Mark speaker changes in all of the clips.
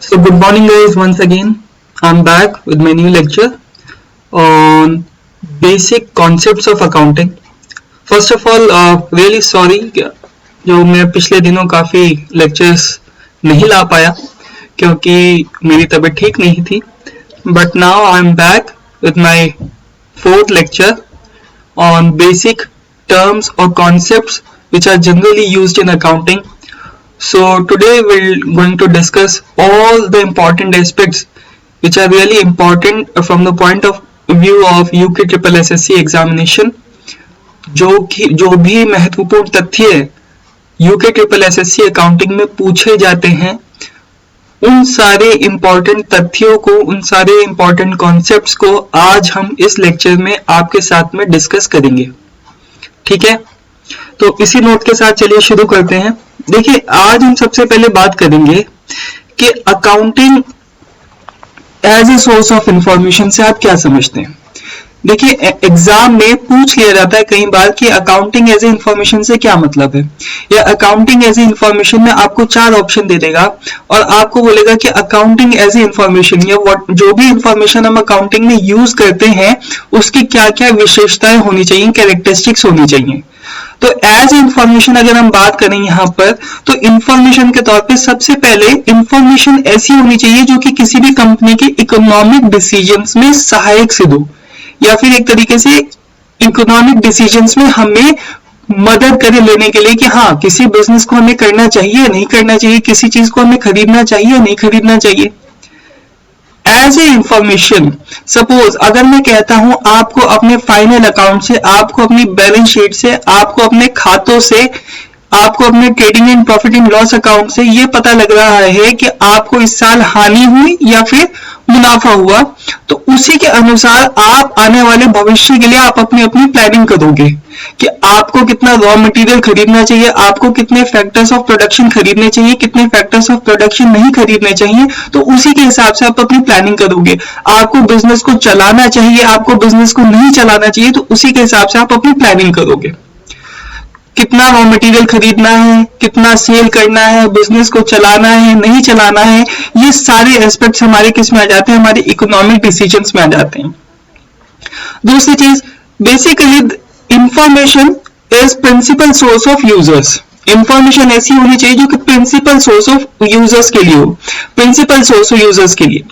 Speaker 1: So good morning guys, once again I'm back with my new lecture on basic concepts of accounting. First of all really sorry जो मैं पिछले दिनों काफ़ी lectures नहीं ला पाया क्योंकि मेरी तबीयत ठीक नहीं थी, but now I'm back with my fourth lecture on basic terms or concepts which are generally used in accounting. So today we're going to discuss all the important aspects which are really important from the point of view of UK Triple SSC examination. जो भी महत्वपूर्ण तथ्य UK Triple SSC accounting में पूछे जाते हैं, उन सारे इम्पोर्टेंट तथ्यों को, उन सारे इम्पोर्टेंट कॉन्सेप्ट्स को आज हम इस लेक्चर में आपके साथ में डिस्कस करेंगे. ठीक है, तो इसी नोट के साथ चलिए शुरू करते हैं. देखिए, आज हम सबसे पहले बात करेंगे कि accounting as a source of information से आप क्या समझते हैं. देखिए, एग्जाम में पूछ लिया जाता है कई बार कि अकाउंटिंग एज ए इंफॉर्मेशन से क्या मतलब है, या अकाउंटिंग एज ए इंफॉर्मेशन में आपको 4 ऑप्शन दे देगा और आपको बोलेगा कि अकाउंटिंग एज ए इंफॉर्मेशन या जो भी इंफॉर्मेशन हम अकाउंटिंग में यूज करते हैं उसकी क्या क्या विशेषताएं होनी चाहिए, कैरेक्टरिस्टिक्स होनी चाहिए. तो एज इंफॉर्मेशन अगर हम बात करें यहाँ पर, तो इंफॉर्मेशन के तौर पे सबसे पहले इंफॉर्मेशन ऐसी होनी चाहिए जो कि किसी भी कंपनी के इकोनॉमिक डिसीजंस में सहायक सिद्ध हो, या फिर एक तरीके से इकोनॉमिक डिसीजंस में हमें मदद करे लेने के लिए कि हाँ, किसी बिजनेस को हमें करना चाहिए नहीं करना चाहिए, किसी चीज को हमें खरीदना चाहिए नहीं खरीदना चाहिए. एज ए इंफॉर्मेशन, सपोज अगर मैं कहता हूं आपको अपने फाइनल अकाउंट से, आपको अपनी बैलेंस शीट से, आपको अपने खातों से, आपको अपने trading and profit and loss account से ये पता लग रहा है कि आपको इस साल हानि हुई या फिर मुनाफा हुआ, तो उसी के अनुसार आप आने वाले भविष्य के लिए आप अपनी प्लानिंग करोगे कि आपको कितना रॉ मटेरियल खरीदना चाहिए, आपको कितने फैक्टर्स ऑफ प्रोडक्शन खरीदने चाहिए, कितने फैक्टर्स ऑफ प्रोडक्शन नहीं खरीदने चाहिए. तो उसी के हिसाब से आप अपनी प्लानिंग करोगे. आपको बिजनेस को चलाना चाहिए, आपको बिजनेस को नहीं चलाना चाहिए, तो उसी के हिसाब से आप अपनी प्लानिंग करोगे. कितना रॉ मटेरियल खरीदना है, कितना सेल करना है, बिजनेस को चलाना है नहीं चलाना है, ये सारे एस्पेक्ट्स हमारे किस में आ जाते हैं, हमारे इकोनॉमिक डिसीजंस में आ जाते हैं. दूसरी चीज, basically information is principal source of users. Information ऐसी होनी चाहिए जो कि प्रिंसिपल सोर्स ऑफ यूजर्स के लिए हो. प्रिंसिपल सोर्स ऑफ यूजर्स के लिए,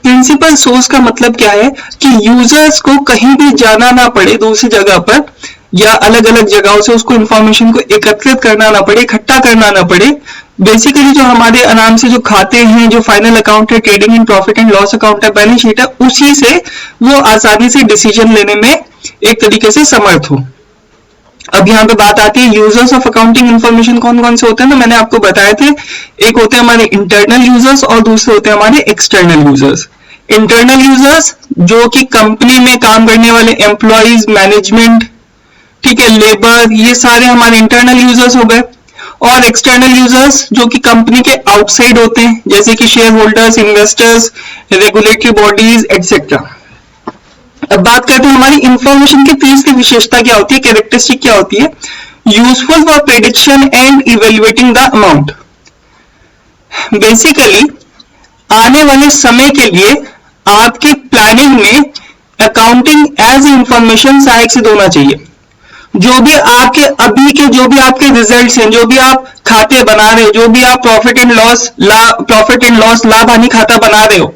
Speaker 1: प्रिंसिपल सोर्स का मतलब क्या है कि यूजर्स को कहीं भी जाना ना पड़े दूसरी जगह पर, या अलग अलग जगहों से उसको इंफॉर्मेशन को एकत्रित करना ना पड़े, इकट्ठा करना ना पड़े. बेसिकली जो हमारे आराम से जो खाते हैं, जो फाइनल अकाउंट है, trading and profit and loss account है, बैलेंस शीट है, उसी से वो आसानी से डिसीजन लेने में एक तरीके से समर्थ हो. अब यहाँ पे बात आती है यूजर्स ऑफ अकाउंटिंग इंफॉर्मेशन कौन कौन से होते हैं. तो मैंने आपको बताए थे, एक होते हैं हमारे इंटरनल यूजर्स और दूसरे होते हैं हमारे एक्सटर्नल यूजर्स. इंटरनल यूजर्स जो कि कंपनी में काम करने वाले एम्प्लॉइज, मैनेजमेंट, ठीक है, लेबर, ये सारे हमारे इंटरनल यूजर्स हो गए. और एक्सटर्नल यूजर्स जो कि कंपनी के आउटसाइड होते हैं, जैसे कि share holders, investors, regulatory bodies etcetera. अब बात करते हैं हमारी इंफॉर्मेशन की तीसरी विशेषता क्या होती है, कैरेक्टरिस्टिक क्या होती है. Useful for prediction and evaluating the amount. Basically आने वाले समय के लिए आपकी प्लानिंग में अकाउंटिंग एज इंफॉर्मेशन सहायक सिद्ध होना चाहिए. जो भी आपके अभी के जो भी आपके रिजल्ट्स हैं, जो भी आप खाते बना रहे हो, जो भी आप प्रॉफिट एंड लॉस लाभ हानि खाता बना रहे हो,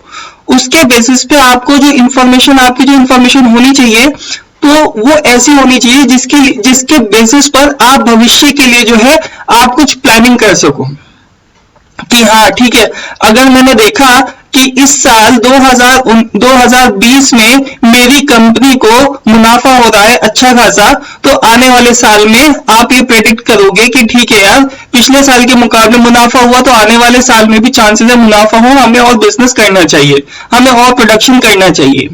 Speaker 1: उसके बेसिस पे आपको जो इंफॉर्मेशन, आपकी जो इंफॉर्मेशन होनी चाहिए, तो वो ऐसी होनी चाहिए जिसके बेसिस पर आप भविष्य के लिए जो है आप कुछ प्लानिंग कर सको कि हाँ ठीक है, अगर मैंने देखा कि इस साल 2020 में मेरी कंपनी को मुनाफा हो रहा है अच्छा खासा, तो आने वाले साल में आप ये प्रेडिक्ट करोगे कि ठीक है यार, पिछले साल के मुकाबले मुनाफा हुआ तो आने वाले साल में भी चांसेस है मुनाफा हो, हमें और बिजनेस करना चाहिए, हमें और प्रोडक्शन करना चाहिए.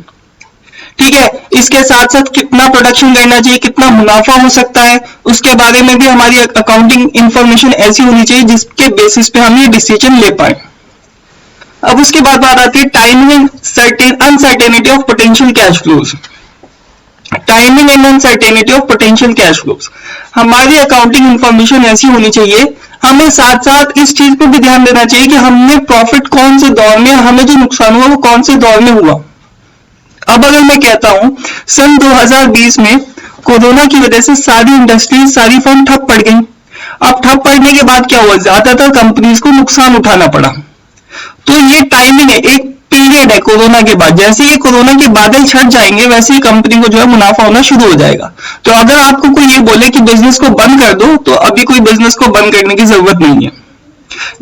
Speaker 1: ठीक है, इसके साथ साथ कितना प्रोडक्शन करना चाहिए, कितना मुनाफा हो सकता है, उसके बारे में भी हमारी अकाउंटिंग इंफॉर्मेशन ऐसी होनी चाहिए जिसके बेसिस पे हम ये डिसीजन ले पाए. अब उसके बाद बात आती है timing uncertainty of potential cash flows. Timing and uncertainty of potential cash flows. हमारी अकाउंटिंग इंफॉर्मेशन ऐसी होनी चाहिए, हमें साथ साथ इस चीज पर भी ध्यान देना चाहिए कि हमने प्रॉफिट कौन से दौर में हमें जो नुकसान हुआ वो कौन से दौर में हुआ। अब अगर मैं कहता हूं सन 2020 में कोरोना की वजह से सारी इंडस्ट्री, सारी फर्म ठप पड़ गई। अब ठप पड़ने के बाद क्या हुआ, ज्यादातर कंपनीज को नुकसान उठाना पड़ा। तो ये टाइमिंग है, एक पीरियड है कोरोना के बाद। जैसे ये कोरोना के बादल छट जाएंगे वैसे ही कंपनी को जो है मुनाफा होना शुरू हो जाएगा। तो अगर आपको कोई ये बोले कि बिजनेस को बंद कर दो, तो अभी कोई बिजनेस को बंद करने की जरूरत नहीं है।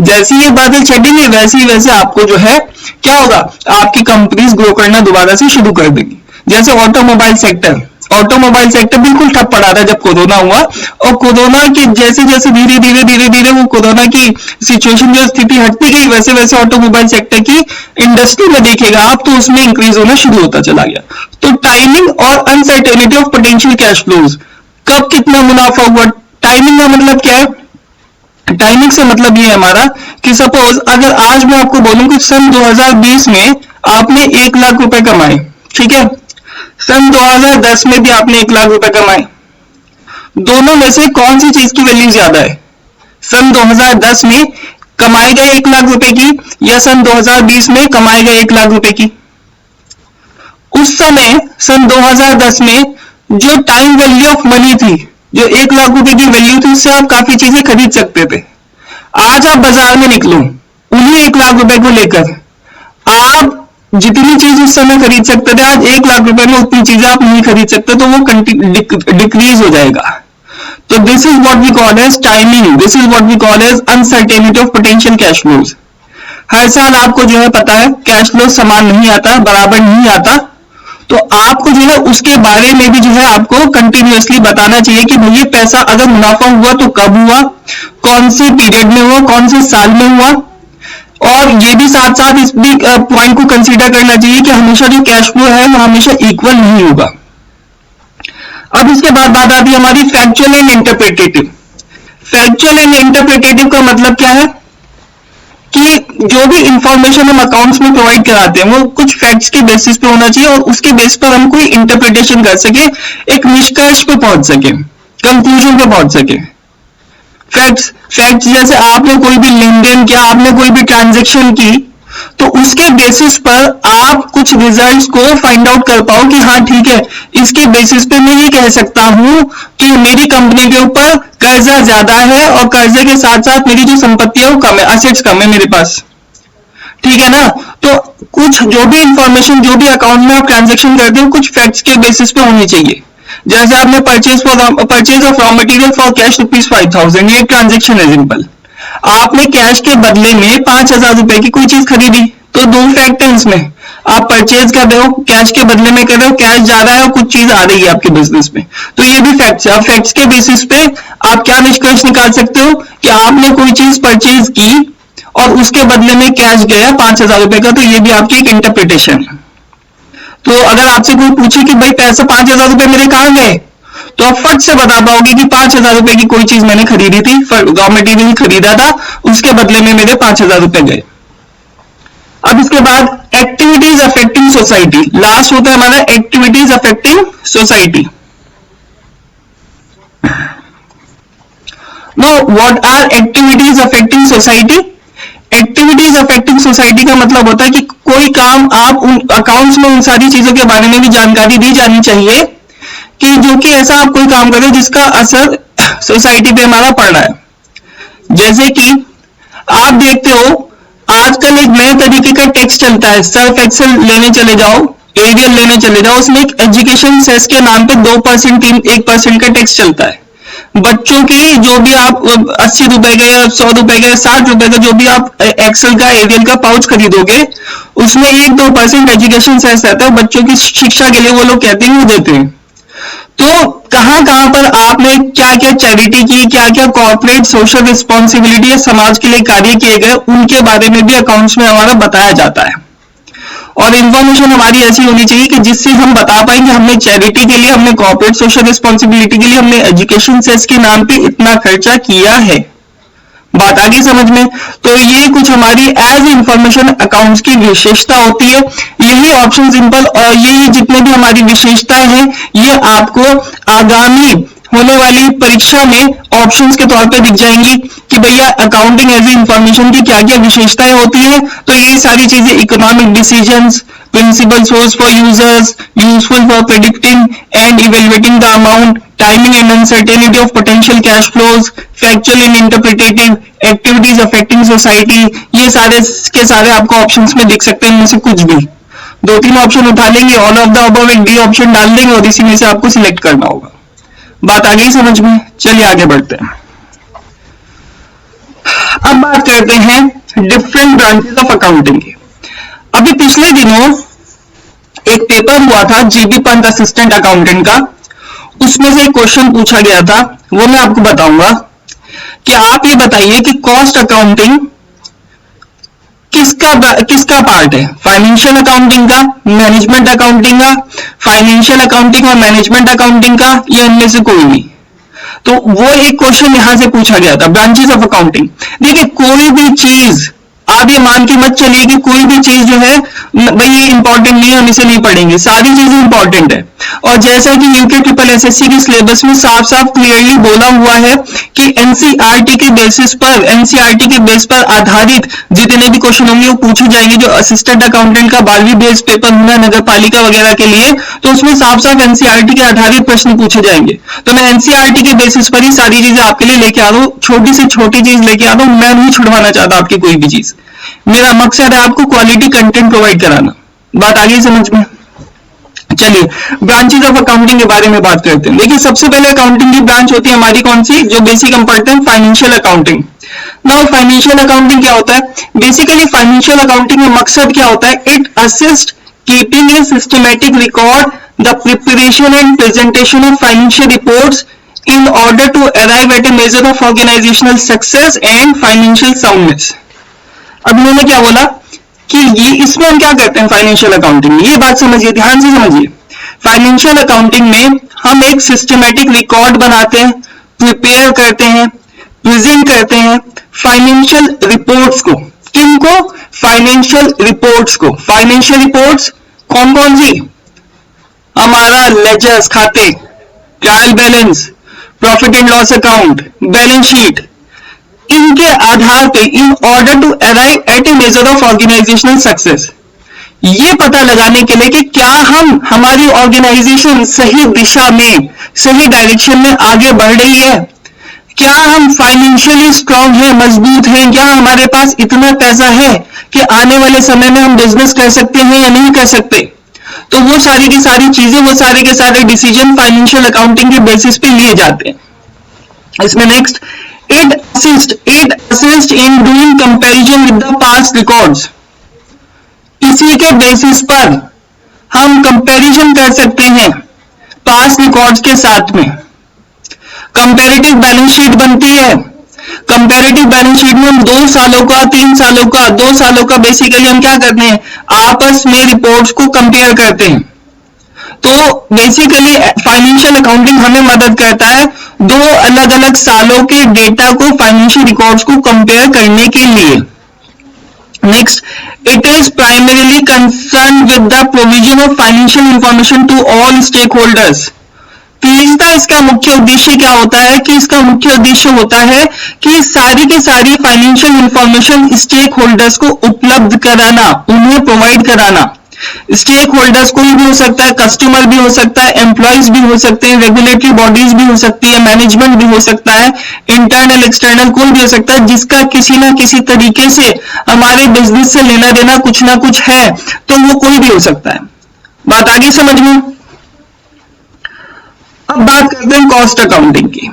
Speaker 1: जैसे ये बादल छटेंगे वैसे ही वैसे आपको जो है क्या होगा, आपकी कंपनीज ग्रो करना दोबारा से शुरू कर देगी। जैसे ऑटोमोबाइल सेक्टर बिल्कुल ठप पड़ा था जब कोरोना हुआ, और कोरोना की जैसे जैसे धीरे धीरे वो कोरोना की सिचुएशन, जो स्थिति हटती गई, वैसे वैसे ऑटोमोबाइल सेक्टर की इंडस्ट्री में देखेगा आप तो उसमें इंक्रीज होना शुरू होता चला गया। तो टाइमिंग और uncertainty of potential cash flows, कब कितना मुनाफा हुआ। टाइमिंग का मतलब क्या है, टाइमिंग से मतलब ये है हमारा कि सपोज अगर आज मैं आपको बोलूं कि सन 2020 में आपने 1 लाख रुपए कमाए, ठीक है, सन 2010 में भी आपने 1 लाख रुपए कमाए, दोनों में से कौन सी चीज की वैल्यू ज्यादा है, सन 2010 में कमाए गए 1 लाख रुपए की या सन 2020 में कमाए गए 1 लाख रुपए की। उस समय सन 2010 में जो टाइम वैल्यू ऑफ मनी थी, जो 1 लाख रुपए की वैल्यू थी, उससे आप काफी चीजें खरीद सकते थे। आज आप बाजार में निकलो उन्हीं 1 लाख रुपए को लेकर, आप जितनी चीज उस समय खरीद सकते थे आज 1 लाख रुपए में उतनी चीजें आप नहीं खरीद सकते, तो वो डिक्रीज हो जाएगा। तो this is what we call as timing, this is what we call as uncertainty of potential cash flows. हर साल आपको जो है पता है कैश फ्लो समान नहीं आता, बराबर नहीं आता, तो आपको जो है उसके बारे में भी जो है आपको कंटिन्यूअसली बताना चाहिए कि भैया पैसा अगर मुनाफा हुआ तो कब हुआ, कौन से पीरियड में हुआ, कौन से साल में हुआ। और ये भी साथ साथ इस भी पॉइंट को कंसीडर करना चाहिए कि हमेशा जो कैश फ्लो है वो हमेशा इक्वल नहीं होगा। अब इसके बाद बात आती है हमारी factual and interpretative. Factual and interpretative का मतलब क्या है कि जो भी इंफॉर्मेशन हम अकाउंट्स में प्रोवाइड कराते हैं वो कुछ फैक्ट्स के बेसिस पे होना चाहिए और उसके बेस पर हम कोई इंटरप्रिटेशन कर सके, एक निष्कर्ष पे पहुंच सके, कंक्लूजन पे पहुंच सके। फैक्ट्स जैसे आपने कोई भी लेन देन किया, आपने कोई भी ट्रांजैक्शन की, तो उसके बेसिस पर आप कुछ रिजल्ट्स को फाइंड आउट कर पाओ कि हाँ ठीक है, इसके बेसिस पे मैं ये कह सकता हूं कि मेरी कंपनी के ऊपर कर्जा ज्यादा है और कर्जे के साथ साथ मेरी जो संपत्ति है वो कम है, असेट्स कम है मेरे पास, ठीक है ना। तो कुछ जो भी इंफॉर्मेशन, जो भी अकाउंट में आप ट्रांजेक्शन करते हो, कुछ फैक्ट्स के बेसिस पे होनी चाहिए। जैसे आपने purchase of raw material for cash ₹5,000, ये ट्रांजेक्शन है सिंपल। आपने कैश के बदले में 5,000 रुपए की कोई चीज खरीदी, तो 2 फैक्ट है इसमें। आप परचेज कर रहे हो, कैश के बदले में कर रहे हो, कैश जा रहा है और कुछ चीज आ रही है आपके बिजनेस में, तो ये भी फैक्ट्स है। अब फैक्ट्स के बेसिस पे आप क्या निष्कर्ष निकाल सकते हो कि आपने कोई चीज परचेज की और उसके बदले में कैश गया 5,000 रुपए का, तो ये भी आपकी एक इंटरप्रिटेशन है। तो अगर आपसे कोई पूछे कि भाई पैसा 5,000 रुपए मेरे कहां गए, तो आप फट से बता पाओगे कि 5,000 रुपए की कोई चीज मैंने खरीदी थी, रॉ मटेरियल खरीदा था, उसके बदले में मेरे 5,000 रुपए गए। अब इसके बाद एक्टिविटीज अफेक्टिंग सोसाइटी, लास्ट होता है हमारा activities affecting society. No, what are activities affecting society? Activities affecting society का मतलब होता है कि कोई काम, आप उन अकाउंट्स में उन सारी चीजों के बारे में भी जानकारी दी जानी चाहिए कि जो कि ऐसा आप कोई काम करें जिसका असर सोसाइटी पे हमारा पड़ रहा है। जैसे कि आप देखते हो आजकल एक नए तरीके का टैक्स चलता है, सर्फ एक्सेल लेने चले जाओ, एरियल लेने चले जाओ, उसमें एक एजुकेशन सेस के नाम पे 2%, 1% का टैक्स चलता है। बच्चों के जो भी आप 80 रुपए का या 100 रुपए का या 60 रुपए का जो भी आप एक्सेल का, एरियल का पाउच खरीदोगे, उसमें 1-2% एजुकेशन सेस रहता है, बच्चों की शिक्षा के लिए वो लोग कहते हैं वो देते हैं। तो कहां कहां पर आपने क्या क्या चैरिटी की, क्या क्या कॉर्पोरेट सोशल रिस्पॉन्सिबिलिटी या समाज के लिए कार्य किए गए, उनके बारे में भी अकाउंट्स में हमारा बताया जाता है। और इंफॉर्मेशन हमारी ऐसी होनी चाहिए कि जिससे हम बता पाएंगे हमने चैरिटी के लिए, हमने कॉर्पोरेट सोशल रिस्पॉन्सिबिलिटी के लिए, हमने एजुकेशन सेस के नाम पे इतना खर्चा किया है। बात आ गई समझ में? तो ये कुछ हमारी एज इंफॉर्मेशन अकाउंट्स की विशेषता होती है। यही ऑप्शन सिंपल और यही जितने भी हमारी विशेषताएं हैं, ये आपको आगामी होने वाली परीक्षा में ऑप्शंस के तौर पे दिख जाएंगी कि भैया अकाउंटिंग एज ए इंफॉर्मेशन की क्या क्या विशेषताएं होती है। तो ये सारी चीजें economic decisions, principal source for users, useful for predicting and evaluating the amount, timing and uncertainty of potential cash flows, factual and interpretative, activities affecting society, ये सारे के सारे आपको ऑप्शंस में दिख सकते हैं। इनमें से कुछ भी 2-3 ऑप्शन उठा लेंगे, ऑल ऑफ द अबव एक डी ऑप्शन डाल देंगे और इसी में से आपको सिलेक्ट करना होगा। बात आ गई समझ में? चलिए आगे बढ़ते हैं। अब बात करते हैं डिफरेंट ब्रांचेस ऑफ अकाउंटिंग की। अभी पिछले दिनों एक पेपर हुआ था जीबी पंत असिस्टेंट अकाउंटेंट का, उसमें से एक क्वेश्चन पूछा गया था, वो मैं आपको बताऊंगा कि आप ये बताइए कि कॉस्ट अकाउंटिंग किसका पार्ट है, फाइनेंशियल अकाउंटिंग का, मैनेजमेंट अकाउंटिंग का, फाइनेंशियल अकाउंटिंग और मैनेजमेंट अकाउंटिंग का, या इनमें से कोई नहीं। तो वो एक क्वेश्चन यहां से पूछा गया था, ब्रांचेस ऑफ अकाउंटिंग। देखिए कोई भी चीज आप ये मान के मत चलिए कि कोई भी चीज जो है भाई ये इंपॉर्टेंट नहीं है, हम इसे नहीं पढ़ेंगे, सारी चीजें इंपॉर्टेंट है। और जैसा कि यूके ट्रिपल एसएससी के सिलेबस में साफ साफ क्लियरली बोला हुआ है कि एनसीईआरटी के बेसिस पर, एनसीईआरटी के बेस पर आधारित जितने भी क्वेश्चन होंगे वो पूछे जाएंगे। जो असिस्टेंट अकाउंटेंट का 12वीं बेस पेपर होना नगर पालिका वगैरह के लिए, तो उसमें साफ साफ एनसीईआरटी के आधारित प्रश्न पूछे जाएंगे। तो मैं एनसीईआरटी के बेसिस पर ही सारी चीजें आपके लिए लेके आ रहा हूं, छोटी से छोटी चीज लेके आ रहा हूं, मैं नहीं छुड़वाना चाहता आपकी कोई भी चीज। मेरा मकसद है आपको क्वालिटी कंटेंट प्रोवाइड कराना। बात आ गई समझ में? चलिए ब्रांचेस ऑफ अकाउंटिंग के बारे में बात करते हैं। देखिए सबसे पहले अकाउंटिंग की ब्रांच होती है हमारी कौन सी, जो बेसिक हम पढ़ते हैं, financial accounting. Now financial accounting क्या होता है? बेसिकली फाइनेंशियल अकाउंटिंग में मकसद क्या होता है? It assist keeping A systematic record, the preparation and presentation of financial reports in order to arrive at a measure of organizational success and financial soundness। अब इन्होंने क्या बोला कि ये इसमें हम क्या करते हैं फाइनेंशियल अकाउंटिंग में, ये बात समझिए, ध्यान से समझिए। फाइनेंशियल अकाउंटिंग में हम एक सिस्टमैटिक रिकॉर्ड बनाते हैं, प्रिपेयर करते हैं, प्रेजेंट करते हैं फाइनेंशियल रिपोर्ट्स को। किनको? फाइनेंशियल रिपोर्ट्स को। फाइनेंशियल रिपोर्ट्स कौन कौन सी? हमारा लेजर्स, खाते, trial balance, profit and loss account, balance sheet, इनके आधार पे in order to arrive at a measure of organisational success, ये पता लगाने के लिए कि क्या हम, हमारी ऑर्गेनाइजेशन सही दिशा में, सही डायरेक्शन में आगे बढ़ रही है, क्या हम फाइनेंशियली स्ट्रांग हैं, मजबूत हैं, क्या हमारे पास इतना पैसा है कि आने वाले समय में हम बिजनेस कर सकते हैं या नहीं कर सकते। तो वो सारी की सारी चीजें, वो सारे के सारे डिसीजन फाइनेंशियल अकाउंटिंग के बेसिस पे लिए जाते हैं। इसमें next, it assist in doing comparison with the past records. इसी के बेसिस पर हम कंपैरिजन कर सकते हैं पास्ट रिकॉर्ड्स के साथ में। कंपैरेटिव बैलेंस शीट बनती है। कंपैरेटिव बैलेंस शीट में हम 2 सालों का, 3 सालों का, 2 सालों का बेसिकली हम क्या करते हैं, आपस में रिपोर्ट्स को कंपेयर करते हैं। तो बेसिकली फाइनेंशियल अकाउंटिंग हमें मदद करता है 2 अलग अलग सालों के डेटा को, फाइनेंशियल रिकॉर्ड्स को कंपेयर करने के लिए। Next, it is primarily concern with the provision of financial information to all stakeholders. तीसरा इसका मुख्य उद्देश्य क्या होता है कि इसका मुख्य उद्देश्य होता है कि सारी की सारी फाइनेंशियल इंफॉर्मेशन स्टेक होल्डर्स को उपलब्ध कराना, उन्हें प्रोवाइड कराना। स्टेक होल्डर्स कोई भी हो सकता है, कस्टमर भी हो सकता है, एम्प्लॉइज भी हो सकते हैं, रेगुलेटरी बॉडीज भी हो सकती है, मैनेजमेंट भी हो सकता है, इंटरनल एक्सटर्नल कोई भी हो सकता है जिसका किसी ना किसी तरीके से हमारे बिजनेस से लेना देना कुछ ना कुछ है, तो वो कोई भी हो सकता है। बात आगे समझ में? अब बात करते हैं कॉस्ट अकाउंटिंग की।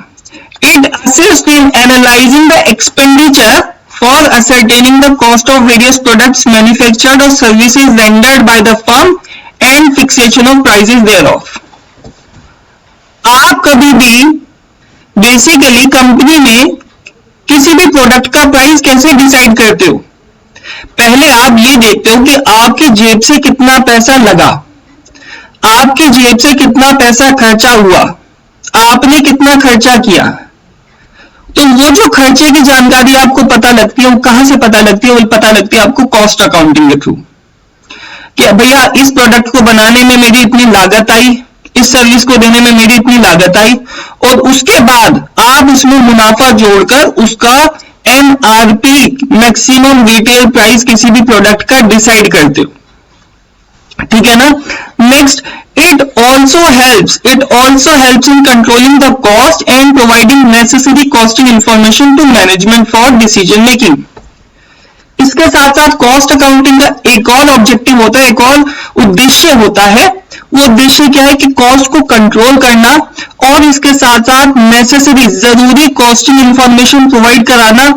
Speaker 1: It assist in analysing the expenditure for ascertaining the cost of various products manufactured or services rendered by the firm and fixation of prices thereof। आप कभी भी बेसिकली कंपनी में किसी भी प्रोडक्ट का प्राइस कैसे decide करते हो? पहले आप ये देखते हो कि आपकी जेब से कितना पैसा लगा, आपकी जेब से कितना पैसा खर्चा हुआ, आपने कितना खर्चा किया। तो वो जो खर्चे की जानकारी आपको पता लगती है, वो कहां से पता लगती है? वो पता लगती है आपको कॉस्ट अकाउंटिंग के थ्रू, कि भैया इस प्रोडक्ट को बनाने में मेरी इतनी लागत आई, इस सर्विस को देने में मेरी इतनी लागत आई, और उसके बाद आप उसमें मुनाफा जोड़कर उसका MRP मैक्सिमम रिटेल प्राइस किसी भी प्रोडक्ट का डिसाइड करते हो, ठीक है ना। Next, it also helps in controlling the cost and providing necessary costing information to management for decision making. इसके साथ साथ कॉस्ट अकाउंटिंग का एक और ऑब्जेक्टिव होता है, एक और उद्देश्य होता है। वो उद्देश्य क्या है कि कॉस्ट को कंट्रोल करना और इसके साथ साथ नेसेसरी जरूरी कॉस्टिंग इंफॉर्मेशन प्रोवाइड कराना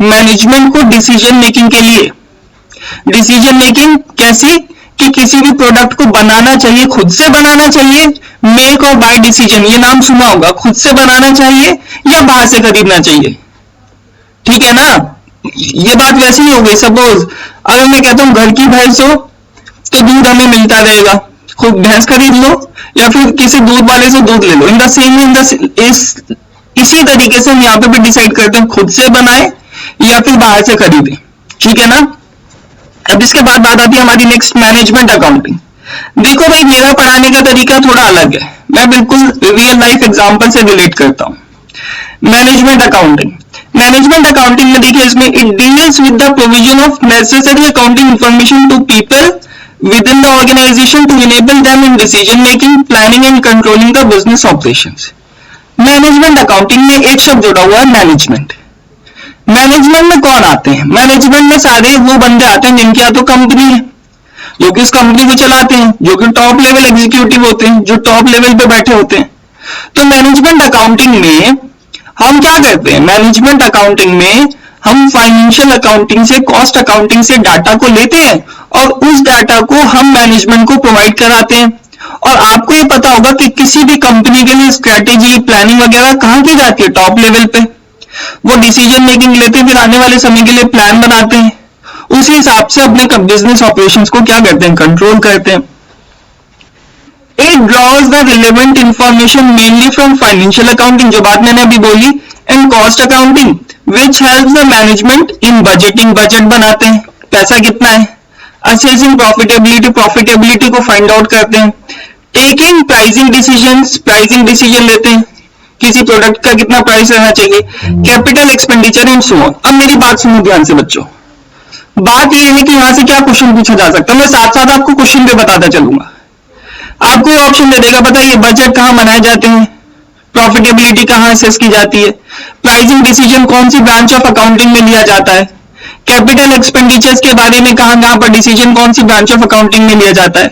Speaker 1: मैनेजमेंट को डिसीजन मेकिंग के लिए। डिसीजन मेकिंग कैसी कि किसी भी प्रोडक्ट को बनाना चाहिए, खुद से बनाना चाहिए, मेक और बाय डिसीजन, ये नाम सुना होगा, खुद से बनाना चाहिए या बाहर से खरीदना चाहिए, ठीक है ना। ये बात वैसे ही हो गई, सपोज अगर मैं कहता हूं घर की भैंस हो तो दूध हमें मिलता रहेगा, खुद भैंस खरीद लो या फिर किसी दूध वाले से दूध ले लो। इन द सेम इसी तरीके से हम यहाँ पे भी डिसाइड करते हैं खुद से बनाए या फिर बाहर से खरीदें, ठीक है ना। अब इसके बाद बात आती है हमारी नेक्स्ट, मैनेजमेंट अकाउंटिंग। देखो भाई, मेरा पढ़ाने का तरीका थोड़ा अलग है, मैं बिल्कुल रियल लाइफ एग्जांपल से रिलेट करता हूं। मैनेजमेंट अकाउंटिंग में देखिए, इसमें it deals with the provision of necessary accounting information to people within the organisation to enable them in decision making, planning and controlling the business operations. Management accounting में एक शब्द जुड़ा हुआ है, management. Management में कौन आते हैं? मैनेजमेंट में सारे वो बंदे आते हैं जिनकी या तो कंपनी है, जो कि उस कंपनी को चलाते हैं, जो कि टॉप लेवल एग्जीक्यूटिव होते हैं, जो टॉप लेवल पे बैठे होते हैं। तो मैनेजमेंट अकाउंटिंग में हम क्या करते हैं? मैनेजमेंट अकाउंटिंग में हम फाइनेंशियल अकाउंटिंग से, कॉस्ट अकाउंटिंग से डाटा को लेते हैं और उस डाटा को हम मैनेजमेंट को प्रोवाइड कराते हैं। और आपको ये पता होगा कि किसी भी कंपनी के लिए स्ट्रेटेजी, प्लानिंग वगैरह कहाँ की जाती है? टॉप लेवल पे। वो डिसीजन मेकिंग लेते हैं, फिर आने वाले समय के लिए प्लान बनाते हैं, उसी हिसाब से अपने बिजनेस ऑपरेशंस को क्या करते हैं? कंट्रोल करते हैं। It draws the relevant information mainly from financial accounting, जो बात मैंने अभी बोली, and cost accounting, which helps the management in budgeting, budget बनाते हैं, पैसा कितना है, assessing profitability को फाइंड आउट करते हैं, taking pricing decision लेते हैं, किसी प्रोडक्ट का कितना प्राइस रहना चाहिए, capital expenditure and so on. अब मेरी बात सुनो ध्यान से बच्चों, बात यह है कि यहां से क्या क्वेश्चन पूछा जा सकता है, मैं साथ साथ आपको क्वेश्चन पे बताता चलूंगा। आपको ऑप्शन दे देगा, बताइए बजट कहां बनाए जाते हैं, प्रॉफिटेबिलिटी कहां असेस की जाती है, प्राइसिंग डिसीजन कौन सी ब्रांच ऑफ अकाउंटिंग में लिया जाता है, कैपिटल एक्सपेंडिचर्स के बारे में कहां पर डिसीजन कौन सी ब्रांच ऑफ अकाउंटिंग में लिया जाता है।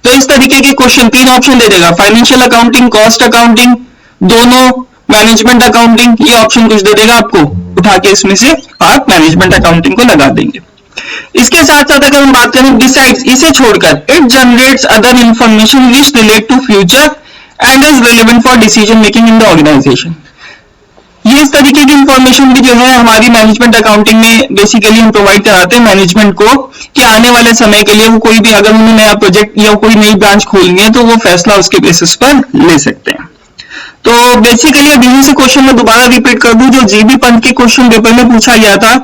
Speaker 1: तो इस तरीके के क्वेश्चन 3 ऑप्शन दे देगा, फाइनेंशियल अकाउंटिंग, कॉस्ट अकाउंटिंग, दोनों, मैनेजमेंट अकाउंटिंग, ये ऑप्शन कुछ दे देगा आपको, उठा के इसमें से आप मैनेजमेंट अकाउंटिंग को लगा देंगे। इसके साथ साथ अगर हम बात करें डिसाइड्स, इसे छोड़कर it generates other information which relate to future and is relevant for decision making in the organisation. ये इस तरीके की इंफॉर्मेशन भी जो है हमारी मैनेजमेंट अकाउंटिंग में बेसिकली हम प्रोवाइड कराते हैं मैनेजमेंट को, कि आने वाले समय के लिए वो कोई भी अगर उन्हें नया प्रोजेक्ट या कोई नई ब्रांच खोलनी है तो वो फैसला उसके बेसिस पर ले सकते हैं। तो बेसिकली अब यहीं से क्वेश्चन में दोबारा रिपीट कर दूं, जो जीबी पंत के क्वेश्चन पेपर में पूछा गया था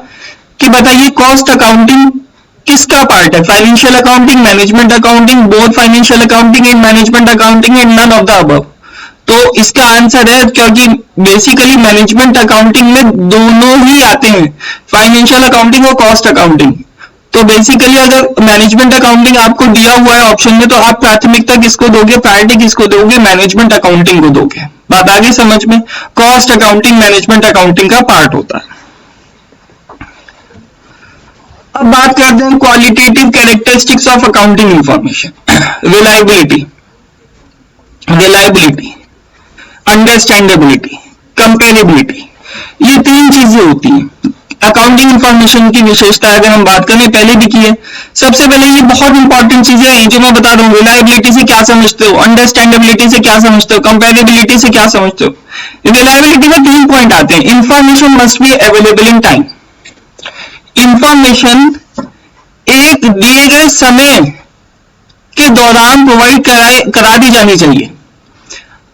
Speaker 1: कि बताइए कॉस्ट अकाउंटिंग किसका पार्ट है, financial accounting, management accounting, both financial accounting and management accounting and none of the above. तो इसका आंसर है, क्योंकि बेसिकली मैनेजमेंट अकाउंटिंग में दोनों ही आते हैं, फाइनेंशियल अकाउंटिंग और कॉस्ट अकाउंटिंग। तो बेसिकली अगर मैनेजमेंट अकाउंटिंग आपको दिया हुआ है ऑप्शन में, तो आप प्राथमिकता किसको दोगे, प्रायोरिटी किसको दोगे, मैनेजमेंट अकाउंटिंग को दोगे। बात आ गई समझ में? कॉस्ट अकाउंटिंग मैनेजमेंट अकाउंटिंग का पार्ट होता है। अब बात करते हैं qualitative characteristics of accounting information. Reliability, understandability, comparability, ये 3 चीजें होती हैं अकाउंटिंग इंफॉर्मेशन की विशेषता। अगर हम बात करें, पहले भी की है, सबसे पहले ये बहुत इंपॉर्टेंट चीजें हैं जो मैं बता दूं। रिलायबिलिटी से क्या समझते हो, अंडरस्टैंडेबिलिटी से क्या समझते हो, कंपेरेबिलिटी से क्या समझते हो। रिलायबिलिटी में 3 पॉइंट आते हैं। Information must be available in time, information एक दिए गए समय के दौरान प्रोवाइड करा दी जानी चाहिए।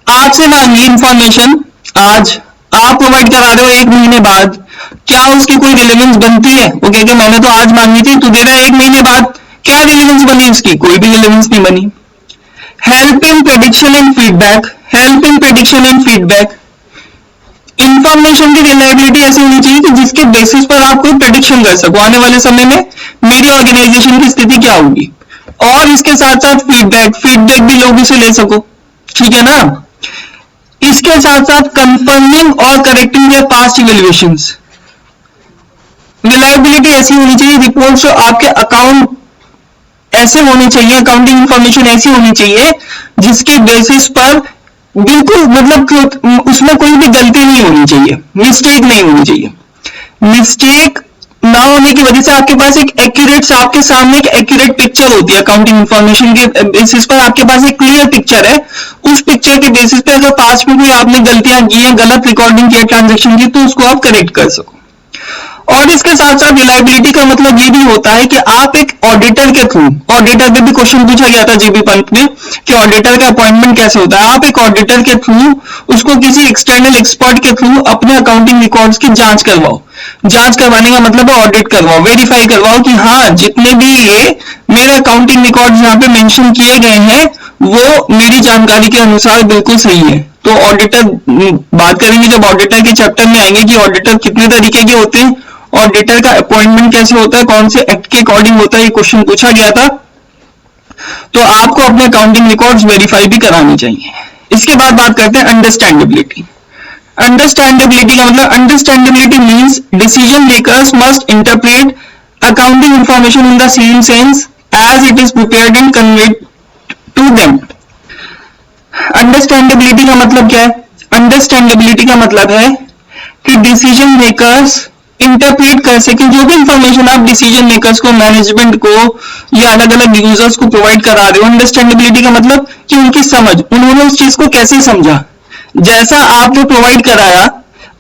Speaker 1: आपसे मांगी इंफॉर्मेशन आज, आप प्रोवाइड करा रहे हो 1 महीने बाद, क्या उसकी कोई रिलेवेंस बनती है? वो कहेगा मैंने तो आज मांगी थी, तू दे रहा है 1 महीने बाद, क्या रिलेवेंस बनी उसकी? कोई भी रिलेवेंस नहीं बनी। Help in prediction and feedback, information की रिलायबिलिटी ऐसी होनी चाहिए कि जिसके बेसिस पर आप कोई प्रेडिक्शन कर सको आने वाले समय में मेरी ऑर्गेनाइजेशन की स्थिति क्या होगी, और इसके साथ साथ फीडबैक भी लोगों से ले सको, ठीक है ना। इसके साथ साथ कंफर्मिंग और correcting there past evaluations. Reliability ऐसी होनी चाहिए, रिपोर्ट्स जो आपके अकाउंट ऐसे होने चाहिए, अकाउंटिंग इंफॉर्मेशन ऐसी होनी चाहिए जिसके बेसिस पर बिल्कुल मतलब उसमें कोई भी गलती नहीं होनी चाहिए, मिस्टेक नहीं होनी चाहिए। मिस्टेक ना होने की वजह से आपके पास एक एक्यूरेट, आपके सामने एक एक्यूरेट पिक्चर होती है अकाउंटिंग इंफॉर्मेशन के बेसिस पर, आपके पास एक क्लियर पिक्चर है। उस पिक्चर के बेसिस पे अगर पास्ट में कोई आपने गलतियां की हैं, गलत रिकॉर्डिंग किया ट्रांजेक्शन की, तो उसको आप करेक्ट कर सको। और इसके साथ साथ रिलायबिलिटी का मतलब ये भी होता है कि आप एक ऑडिटर के थ्रू, ऑडिटर पे भी क्वेश्चन पूछा गया था जीबी पंत में कि ऑडिटर का अपॉइंटमेंट कैसे होता है, आप एक ऑडिटर के थ्रू उसको किसी एक्सटर्नल एक्सपर्ट के थ्रू अपने अकाउंटिंग रिकॉर्ड्स की जांच करवाओ। जांच करवाने का मतलब है ऑडिट करवाओ, वेरीफाई करवाओ कि हाँ जितने भी ये मेरे अकाउंटिंग रिकॉर्ड्स यहाँ पे मेंशन किए गए हैं वो मेरी जानकारी के अनुसार बिल्कुल सही है। तो ऑडिटर बात करेंगे जब ऑडिटर के चैप्टर में आएंगे कि ऑडिटर कितने तरीके के होते हैं, ऑडिटर का अपॉइंटमेंट कैसे होता है, कौन से एक्ट के अकॉर्डिंग होता है, ये क्वेश्चन पूछा गया था। तो आपको अपने अकाउंटिंग रिकॉर्ड्स वेरीफाई भी कराने चाहिए। इसके बाद बात करते हैं अंडरस्टैंडेबिलिटी। अंडरस्टैंडेबिलिटी का मतलब, understandability means decision makers must interpret accounting information in the same sense as it is prepared and conveyed to them. Understandability का मतलब क्या है? अंडरस्टैंडेबिलिटी का मतलब है कि डिसीजन मेकर्स इंटरप्रेट कर सके जो भी इंफॉर्मेशन आप डिसीजन मेकर्स को, मैनेजमेंट को या अलग अलग यूजर्स को प्रोवाइड करा रहे हो। अंडरस्टैंडेबिलिटी का मतलब कि उनकी समझ, उन्होंने उस चीज को कैसे समझा, जैसा आपने प्रोवाइड कराया,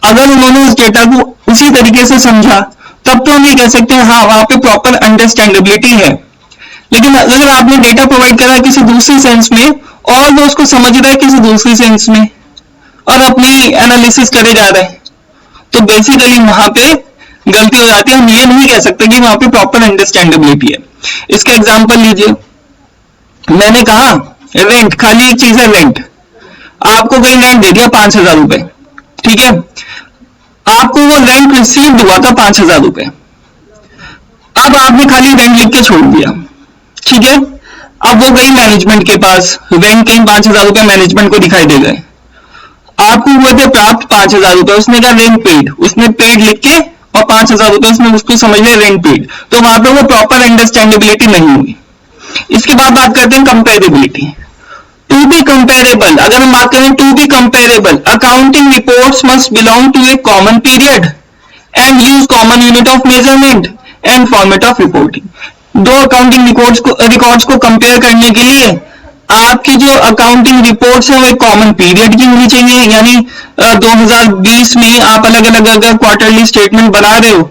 Speaker 1: अगर उन्होंने उस डेटा को उसी तरीके से समझा तब तो हम ये कह सकते हैं हाँ वहां पे प्रॉपर अंडरस्टैंडेबिलिटी है। लेकिन अगर आपने डेटा प्रोवाइड करा किसी दूसरी सेंस में और वो उसको समझ रहा है किसी दूसरी सेंस में और अपनी एनालिसिस करे जा रहा है, तो बेसिकली वहां पे गलती हो जाती है। हम ये नहीं कह सकते कि वहां पे प्रॉपर अंडरस्टैंडेबिलिटी है। इसका एग्जांपल लीजिए, मैंने कहा रेंट, खाली एक चीज है रेंट, आपको कहीं रेंट दे दिया 5,000 रुपए, ठीक है, आपको वो रेंट रिसीव हुआ था 5,000 रुपए, अब आपने खाली रेंट लिख के छोड़ दिया, ठीक है। अब वो गई मैनेजमेंट के पास, रेंट कहीं 5,000 रुपए मैनेजमेंट को दिखाई दे गए, आपको हुए थे प्राप्त 5,000 रुपए, उसने कहा रेंट पेड, उसने पेड लिख के और 5,000 रुपए उसने उसको समझ लिया रेंट पेड, तो वहां पे वो प्रॉपर अंडरस्टैंडेबिलिटी नहीं हुई। इसके बाद बात करते हैं कंपेरेबिलिटी। टू बी कंपेरेबल, अगर हम बात करें to be comparable, accounting reports must belong to a common period and use common unit of measurement and format of reporting. दो अकाउंटिंग रिकॉर्ड्स को कंपेयर करने के लिए आपकी जो अकाउंटिंग रिपोर्ट्स है वो एक कॉमन पीरियड की होनी चाहिए, यानी 2020 में आप अलग अलग अगर क्वार्टरली स्टेटमेंट बना रहे हो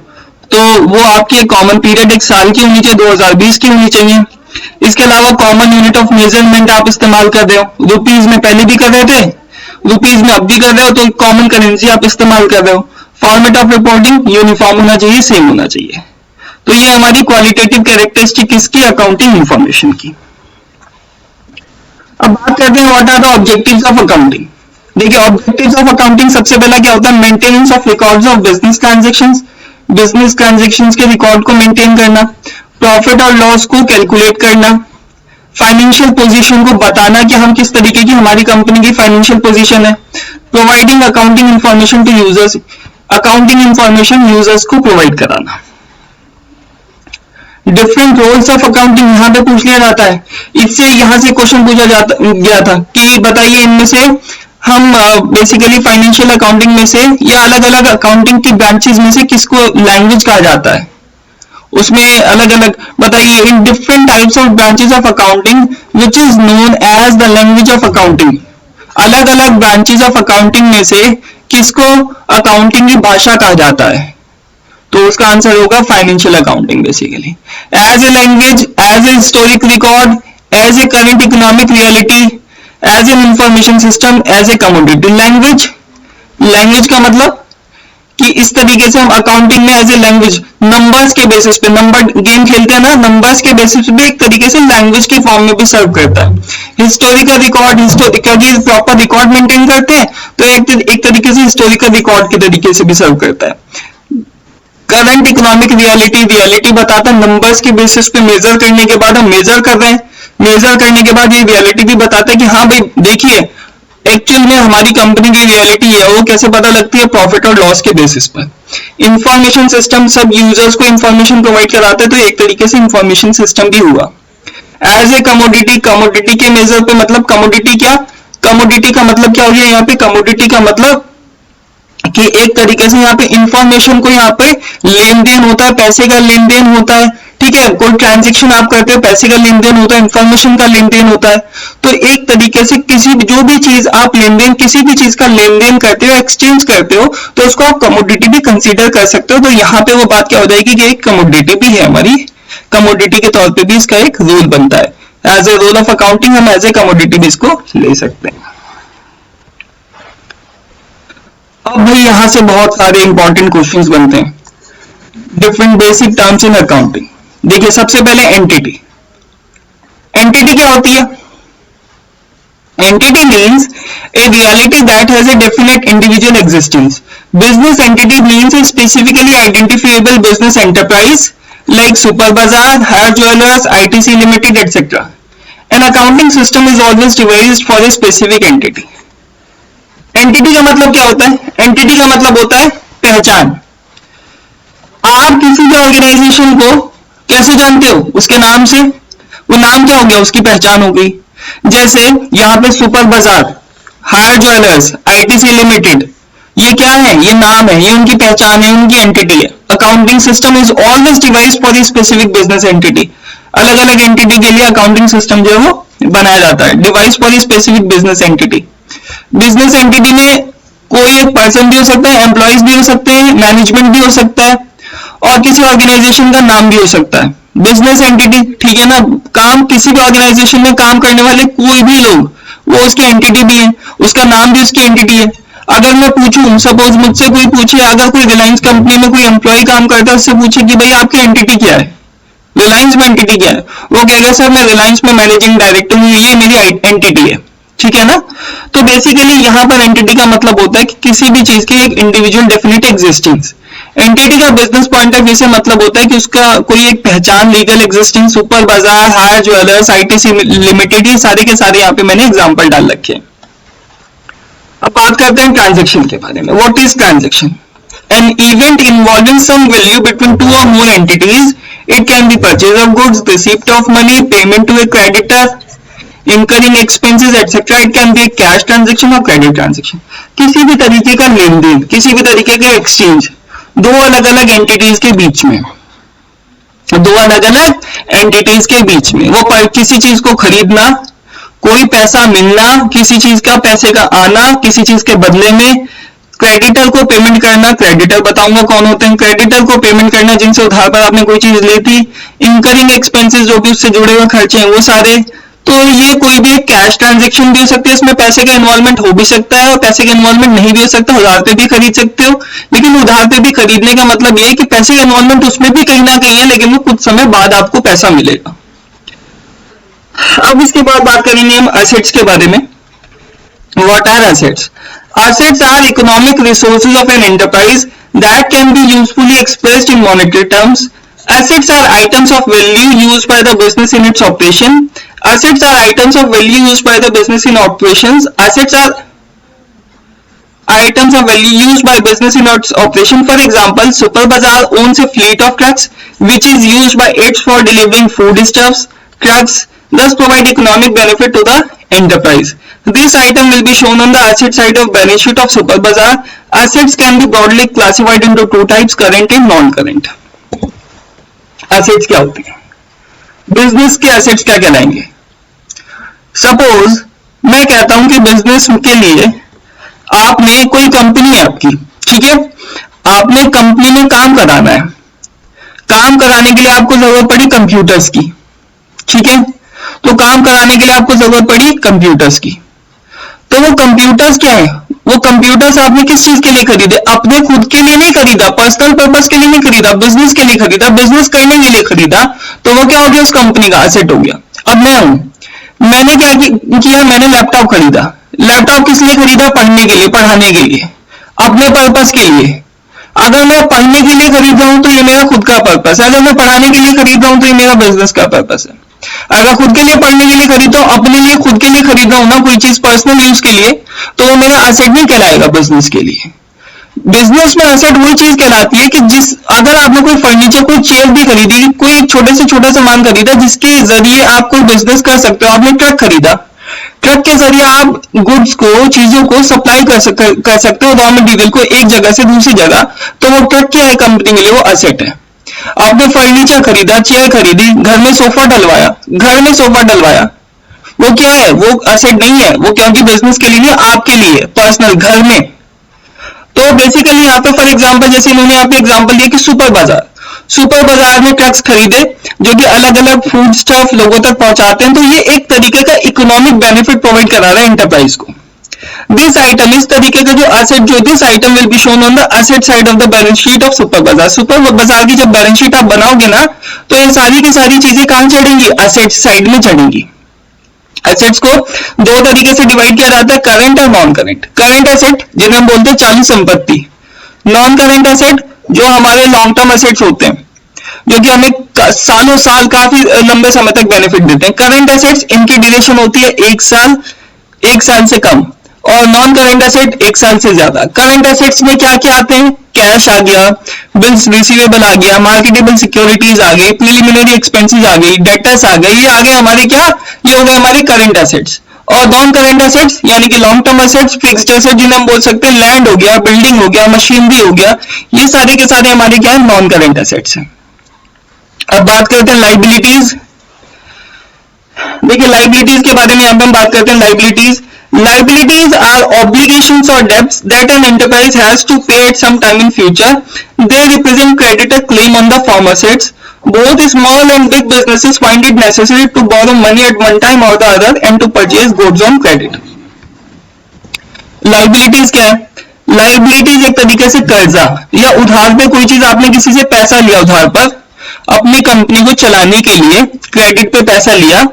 Speaker 1: तो वो आपकी कॉमन पीरियड एक साल की होनी चाहिए, 2020 की होनी चाहिए। इसके अलावा कॉमन यूनिट ऑफ मेजरमेंट आप इस्तेमाल कर रहे हो, रुपीज में पहले भी कर रहे थे, रुपीज में अब भी कर रहे हो, तो कॉमन करेंसी आप इस्तेमाल कर रहे हो। फॉर्मेट ऑफ रिपोर्टिंग यूनिफॉर्म होना चाहिए, सेम होना चाहिए। तो ये हमारी क्वालिटेटिव कैरेक्टरिस्टिक इसकी अकाउंटिंग इंफॉर्मेशन की। अब बात करते हैं what are the objectives of accounting. देखिए ऑब्जेक्टिव्स ऑफ अकाउंटिंग सबसे पहला क्या होता है? Maintenance of records of business transactions, business transactions के रिकॉर्ड को मेंटेन करना, प्रॉफिट और लॉस को कैलकुलेट करना, फाइनेंशियल पोजीशन को बताना कि हम किस तरीके की हमारी कंपनी की फाइनेंशियल पोजीशन है, providing accounting information to users, accounting information users को प्रोवाइड कराना। डिफरेंट रोल्स ऑफ अकाउंटिंग यहाँ पे पूछ लिया जाता है। इससे यहाँ से क्वेश्चन पूछा गया था कि बताइए इनमें से हम बेसिकली फाइनेंशियल अकाउंटिंग में से या अलग अलग अकाउंटिंग की ब्रांचेस में से किसको लैंग्वेज कहा जाता है, उसमें अलग अलग बताइए। In different types of branches of accounting which is known as the language of accounting, अलग अलग ब्रांचेस ऑफ अकाउंटिंग में से किसको अकाउंटिंग की भाषा कहा जाता है? तो उसका आंसर होगा financial accounting. Basically as a language, as a historic record, as a current economic reality, as an information system, as a commodity. Language, language का मतलब कि कि इस तरीके से हम अकाउंटिंग में एज ए लैंग्वेज नंबर्स के बेसिस पे, नंबर गेम खेलते हैं ना, नंबर्स के बेसिस पे एक तरीके से लैंग्वेज के फॉर्म में भी सर्व करता है। हिस्टोरिकल रिकॉर्ड, क्योंकि प्रॉपर रिकॉर्ड मेंटेन करते हैं तो एक तरीके से हिस्टोरिकल रिकॉर्ड के तरीके से भी सर्व करता है। करंट इकोनॉमिक रियलिटी बताता है, नंबर्स के बेसिस पे मेजर करने के बाद हम मेजर कर रहे हैं, मेजर करने के बाद ये रियलिटी भी बताता है कि हाँ भाई देखिए एक्चुअल में हमारी कंपनी की रियलिटी है, वो कैसे पता लगती है, प्रॉफिट और लॉस के बेसिस पर। इंफॉर्मेशन सिस्टम सब यूजर्स को इंफॉर्मेशन प्रोवाइड कराते हैं, तो एक तरीके से इंफॉर्मेशन सिस्टम भी हुआ। एज ए कमोडिटी, कमोडिटी के मेजर पे मतलब कमोडिटी क्या, कमोडिटी का मतलब क्या हो गया यहाँ पे, कमोडिटी का मतलब कि एक तरीके से यहाँ पे इंफॉर्मेशन को यहाँ पे लेन देन होता है, पैसे का लेन देन होता है, ठीक है, कोई ट्रांजैक्शन आप करते हो पैसे का लेन देन होता है, इंफॉर्मेशन का लेन देन होता है। तो एक तरीके से किसी जो भी चीज आप लेन देन, किसी भी चीज का लेन देन करते हो, एक्सचेंज करते हो, तो उसको आप कमोडिटी भी कंसीडर कर सकते हो। तो यहाँ पे वो बात क्या हो जाएगी कि एक कमोडिटी भी है हमारी, कमोडिटी के तौर पे भी इसका एक रोल बनता है। As a role of accounting हम एज ए कमोडिटी भी इसको ले सकते हैं। अब भाई यहां से बहुत सारे इंपॉर्टेंट क्वेश्चंस बनते हैं, different basic terms in accounting. देखिए सबसे पहले एंटिटी, एंटिटी क्या होती है, entity means a reality that has a definite individual existence. Business entity means A specifically identifiable business enterprise like Super Bazaar, Hire Jewelers, ITC Limited, etc. An accounting system is always devised for a specific entity. Entity का मतलब क्या होता है, entity का मतलब होता है पहचान। आप किसी भी ऑर्गेनाइजेशन को कैसे जानते हो, उसके नाम से, वो नाम क्या हो गया, उसकी पहचान हो गई। जैसे यहाँ पे सुपर बाजार, हायर ज्वेलर्स, आईटीसी लिमिटेड, ये क्या है, ये नाम है, ये उनकी पहचान है, उनकी एंटिटी है। Accounting system is always devised for the specific business entity. अलग अलग एंटिटी के लिए अकाउंटिंग सिस्टम जो है वो बनाया जाता है, device for the specific business entity. Business entity में कोई एक पर्सन भी हो सकता है, एम्प्लॉइज भी हो सकते हैं, मैनेजमेंट भी हो सकता है, और किसी ऑर्गेनाइजेशन का नाम भी हो सकता है। बिजनेस एंटिटी, ठीक है ना, काम किसी भी ऑर्गेनाइजेशन में काम करने वाले कोई भी लोग, वो उसकी एंटिटी भी है, उसका नाम भी उसकी एंटिटी है। अगर मैं पूछूं, सपोज मुझसे कोई पूछे, अगर कोई रिलायंस कंपनी में कोई एम्प्लॉय काम करता है, उससे पूछे कि भाई आपकी एंटिटी क्या है, रिलायंस में एंटिटी क्या है, वो कहेगा सर मैं रिलायंस में मैनेजिंग डायरेक्टर हूं, ये मेरी एंटिटी है, ठीक है ना। तो बेसिकली यहाँ पर एंटिटी का मतलब होता है कि किसी भी चीज की एक इंडिविजुअल डेफिनेट एग्जिस्टेंस। एंटिटी का बिजनेस पॉइंट ऑफ व्यू से मतलब होता है कि उसका कोई एक पहचान, लीगल एग्जिस्टेंस। सुपर बाजार, हायर ज्वेलर्स, आईटीसी लिमिटेड, ये सारे के सारे यहाँ पे मैंने एग्जांपल डाल रखे हैं। अब बात करते हैं ट्रांजैक्शन के बारे में। What is transaction? An event involving some value between two or more entities. It can be purchase of goods, receipt of money, payment to a creditor, incurring expenses etc. It can be a cash transaction और credit transaction। किसी भी तरीके का लेन then, किसी भी तरीके का exchange दो अलग अलग एंटिटीज के बीच में, दो अलग अलग एंटिटीज के बीच में, वो किसी चीज को खरीदना, कोई पैसा मिलना, किसी चीज का पैसे का आना, किसी चीज के बदले में, क्रेडिटर को पेमेंट करना। क्रेडिटर बताऊंगा कौन होते हैं। क्रेडिटर को पेमेंट करना जिनसे उधार पर आपने कोई चीज ली थी। इंकरिंग एक्सपेंसेस जो भी उससे जुड़े हुए खर्चे हैं वो सारे। तो ये कोई भी एक कैश ट्रांजैक्शन भी हो सकती है, इसमें पैसे का इन्वॉल्वमेंट हो भी सकता है और पैसे का इन्वॉल्वमेंट नहीं भी हो सकता। उधार पे भी खरीद सकते हो, लेकिन उधार पे भी खरीदने का मतलब ये है कि पैसे का इन्वॉल्वमेंट उसमें भी कहीं ना कहीं है, लेकिन वो कुछ समय बाद आपको पैसा मिलेगा। अब इसके बाद बात करेंगे हम एसेट्स के बारे में। What are assets? Assets are economic resources of an enterprise that can be usefully expressed in monetary terms. Assets are items of value used by the business in its operation. Assets are items of value used by the business in operations. Assets are items of value used by business in its operation. For example, Super Bazaar owns a fleet of trucks which is used by it for delivering foodstuffs. Trucks thus provide economic benefit to the enterprise. This item will be shown on the asset side of balance sheet of Super Bazaar. Assets can be broadly classified into two types, current and non-current. Assets क्या होती है? Business के assets क्या कहलाएंगे? Suppose मैं कहता हूं कि बिजनेस के लिए आपने, कोई कंपनी है आपकी, ठीक है, आपने कंपनी में काम कराना है। काम कराने के लिए आपको जरूरत पड़ी कंप्यूटर्स की, ठीक है, तो काम कराने के लिए आपको जरूरत पड़ी कंप्यूटर्स की। तो वो कंप्यूटर्स क्या है? वो कंप्यूटर्स आपने किस चीज के लिए खरीदे? अपने खुद के लिए नहीं खरीदा, पर्सनल पर्पस के लिए नहीं खरीदा, बिजनेस के लिए खरीदा, बिजनेस करने के लिए खरीदा, तो वो क्या हो गया? उस कंपनी का एसेट हो गया। अब मैं हूं, मैंने क्या किया? मैंने लैपटॉप खरीदा। लैपटॉप किस लिए खरीदा? पढ़ने के लिए, पढ़ाने के लिए, अपने पर्पस के लिए। अगर मैं पढ़ने के लिए खरीद रहा हूं तो ये मेरा खुद का पर्पस है, अगर मैं पढ़ाने के लिए खरीद रहा हूं तो ये मेरा बिजनेस का पर्पस है। अगर खुद के लिए पढ़ने के लिए खरीदता हूं, अपने लिए खुद के लिए खरीद रहा हूं ना कोई चीज पर्सनल यूज के लिए, तो वो मेरा एसेट नहीं कहलाएगा बिजनेस के लिए। बिजनेस में एसेट वही चीज कहलाती है कि जिस, अगर आपने कोई फर्नीचर, कोई चेयर भी खरीदी, कोई छोटे से छोटा सामान खरीदा जिसके जरिए आप कोई बिजनेस कर सकते हो। आपने ट्रक खरीदा, ट्रक के जरिए आप गुड्स को, चीजों को सप्लाई कर सकते हो, रॉ मटेरियल को एक जगह से दूसरी जगह, तो वो ट्रक क्या है? कंपनी के लिए वो एसेट है। आपने फर्नीचर खरीदा, चेयर खरीदी, घर में सोफा डलवाया, घर में सोफा डलवाया, वो क्या है? वो एसेट नहीं है, वो क्योंकि बिजनेस के लिए, आपके लिए पर्सनल घर में। तो बेसिकली यहाँ पे फॉर एग्जांपल, जैसे इन्होंने यहाँ पे एग्जांपल दिया कि सुपर बाजार, सुपर बाजार में ट्रक्स खरीदे जो कि अलग अलग फूड स्टफ लोगों तक पहुंचाते हैं, तो ये एक तरीके का इकोनॉमिक बेनिफिट प्रोवाइड करा रहा है एंटरप्राइज को। दिस आइटम, इस तरीके का जो एसेट, जो this item will be shown on the asset side of the balance sheet of super बाजार। सुपर बाजार की जब बैलेंस शीट आप बनाओगे ना, तो ये सारी की सारी चीजें कहां चढ़ेंगी? एसेट साइड में चढ़ेंगी। एसेट्स को दो तरीके से डिवाइड किया जाता है, करंट और नॉन करंट। करंट एसेट जिन्हें हम बोलते हैं चालू संपत्ति, नॉन करंट एसेट जो हमारे लॉन्ग टर्म एसेट्स होते हैं, जो कि हमें सालों साल, काफी लंबे समय तक बेनिफिट देते हैं। करंट एसेट्स, इनकी ड्यूरेशन होती है एक साल से कम, और नॉन करंट एसेट एक साल से ज्यादा। करंट एसेट्स में क्या क्या आते हैं? कैश आ गया, बिल्स रिसीवेबल आ गया, मार्केटेबल सिक्योरिटीज आ गई, प्रिलिमिनरी एक्सपेंसेस आ गई, डेटर्स आ गए, ये आ गए हमारे क्या? ये हो गए हमारे करंट एसेट्स। और नॉन करंट एसेट्स यानी कि long term assets, fixed asset जिन्हें हम बोल सकते हैं, लैंड हो गया, बिल्डिंग हो गया, मशीनरी हो गया, ये सारे के सारे हमारे क्या है? नॉन करंट एसेट्स हैं। अब बात करते हैं लाइबिलिटीज। देखिए लाइबिलिटीज के बारे में यहां पे हम बात करते हैं। Liabilities are obligations or debts that an enterprise has to pay at some time in future. They represent creditor claim on the firm assets. Both small and big businesses find it necessary to borrow money at one time or the other and to purchase goods on credit. Liabilities क्या है? Liabilities एक तरीके से कर्जा या उधार पे, कोई चीज आपने किसी से पैसा लिया उधार पर, अपनी कंपनी को चलाने के लिए क्रेडिट पे पैसा लिया,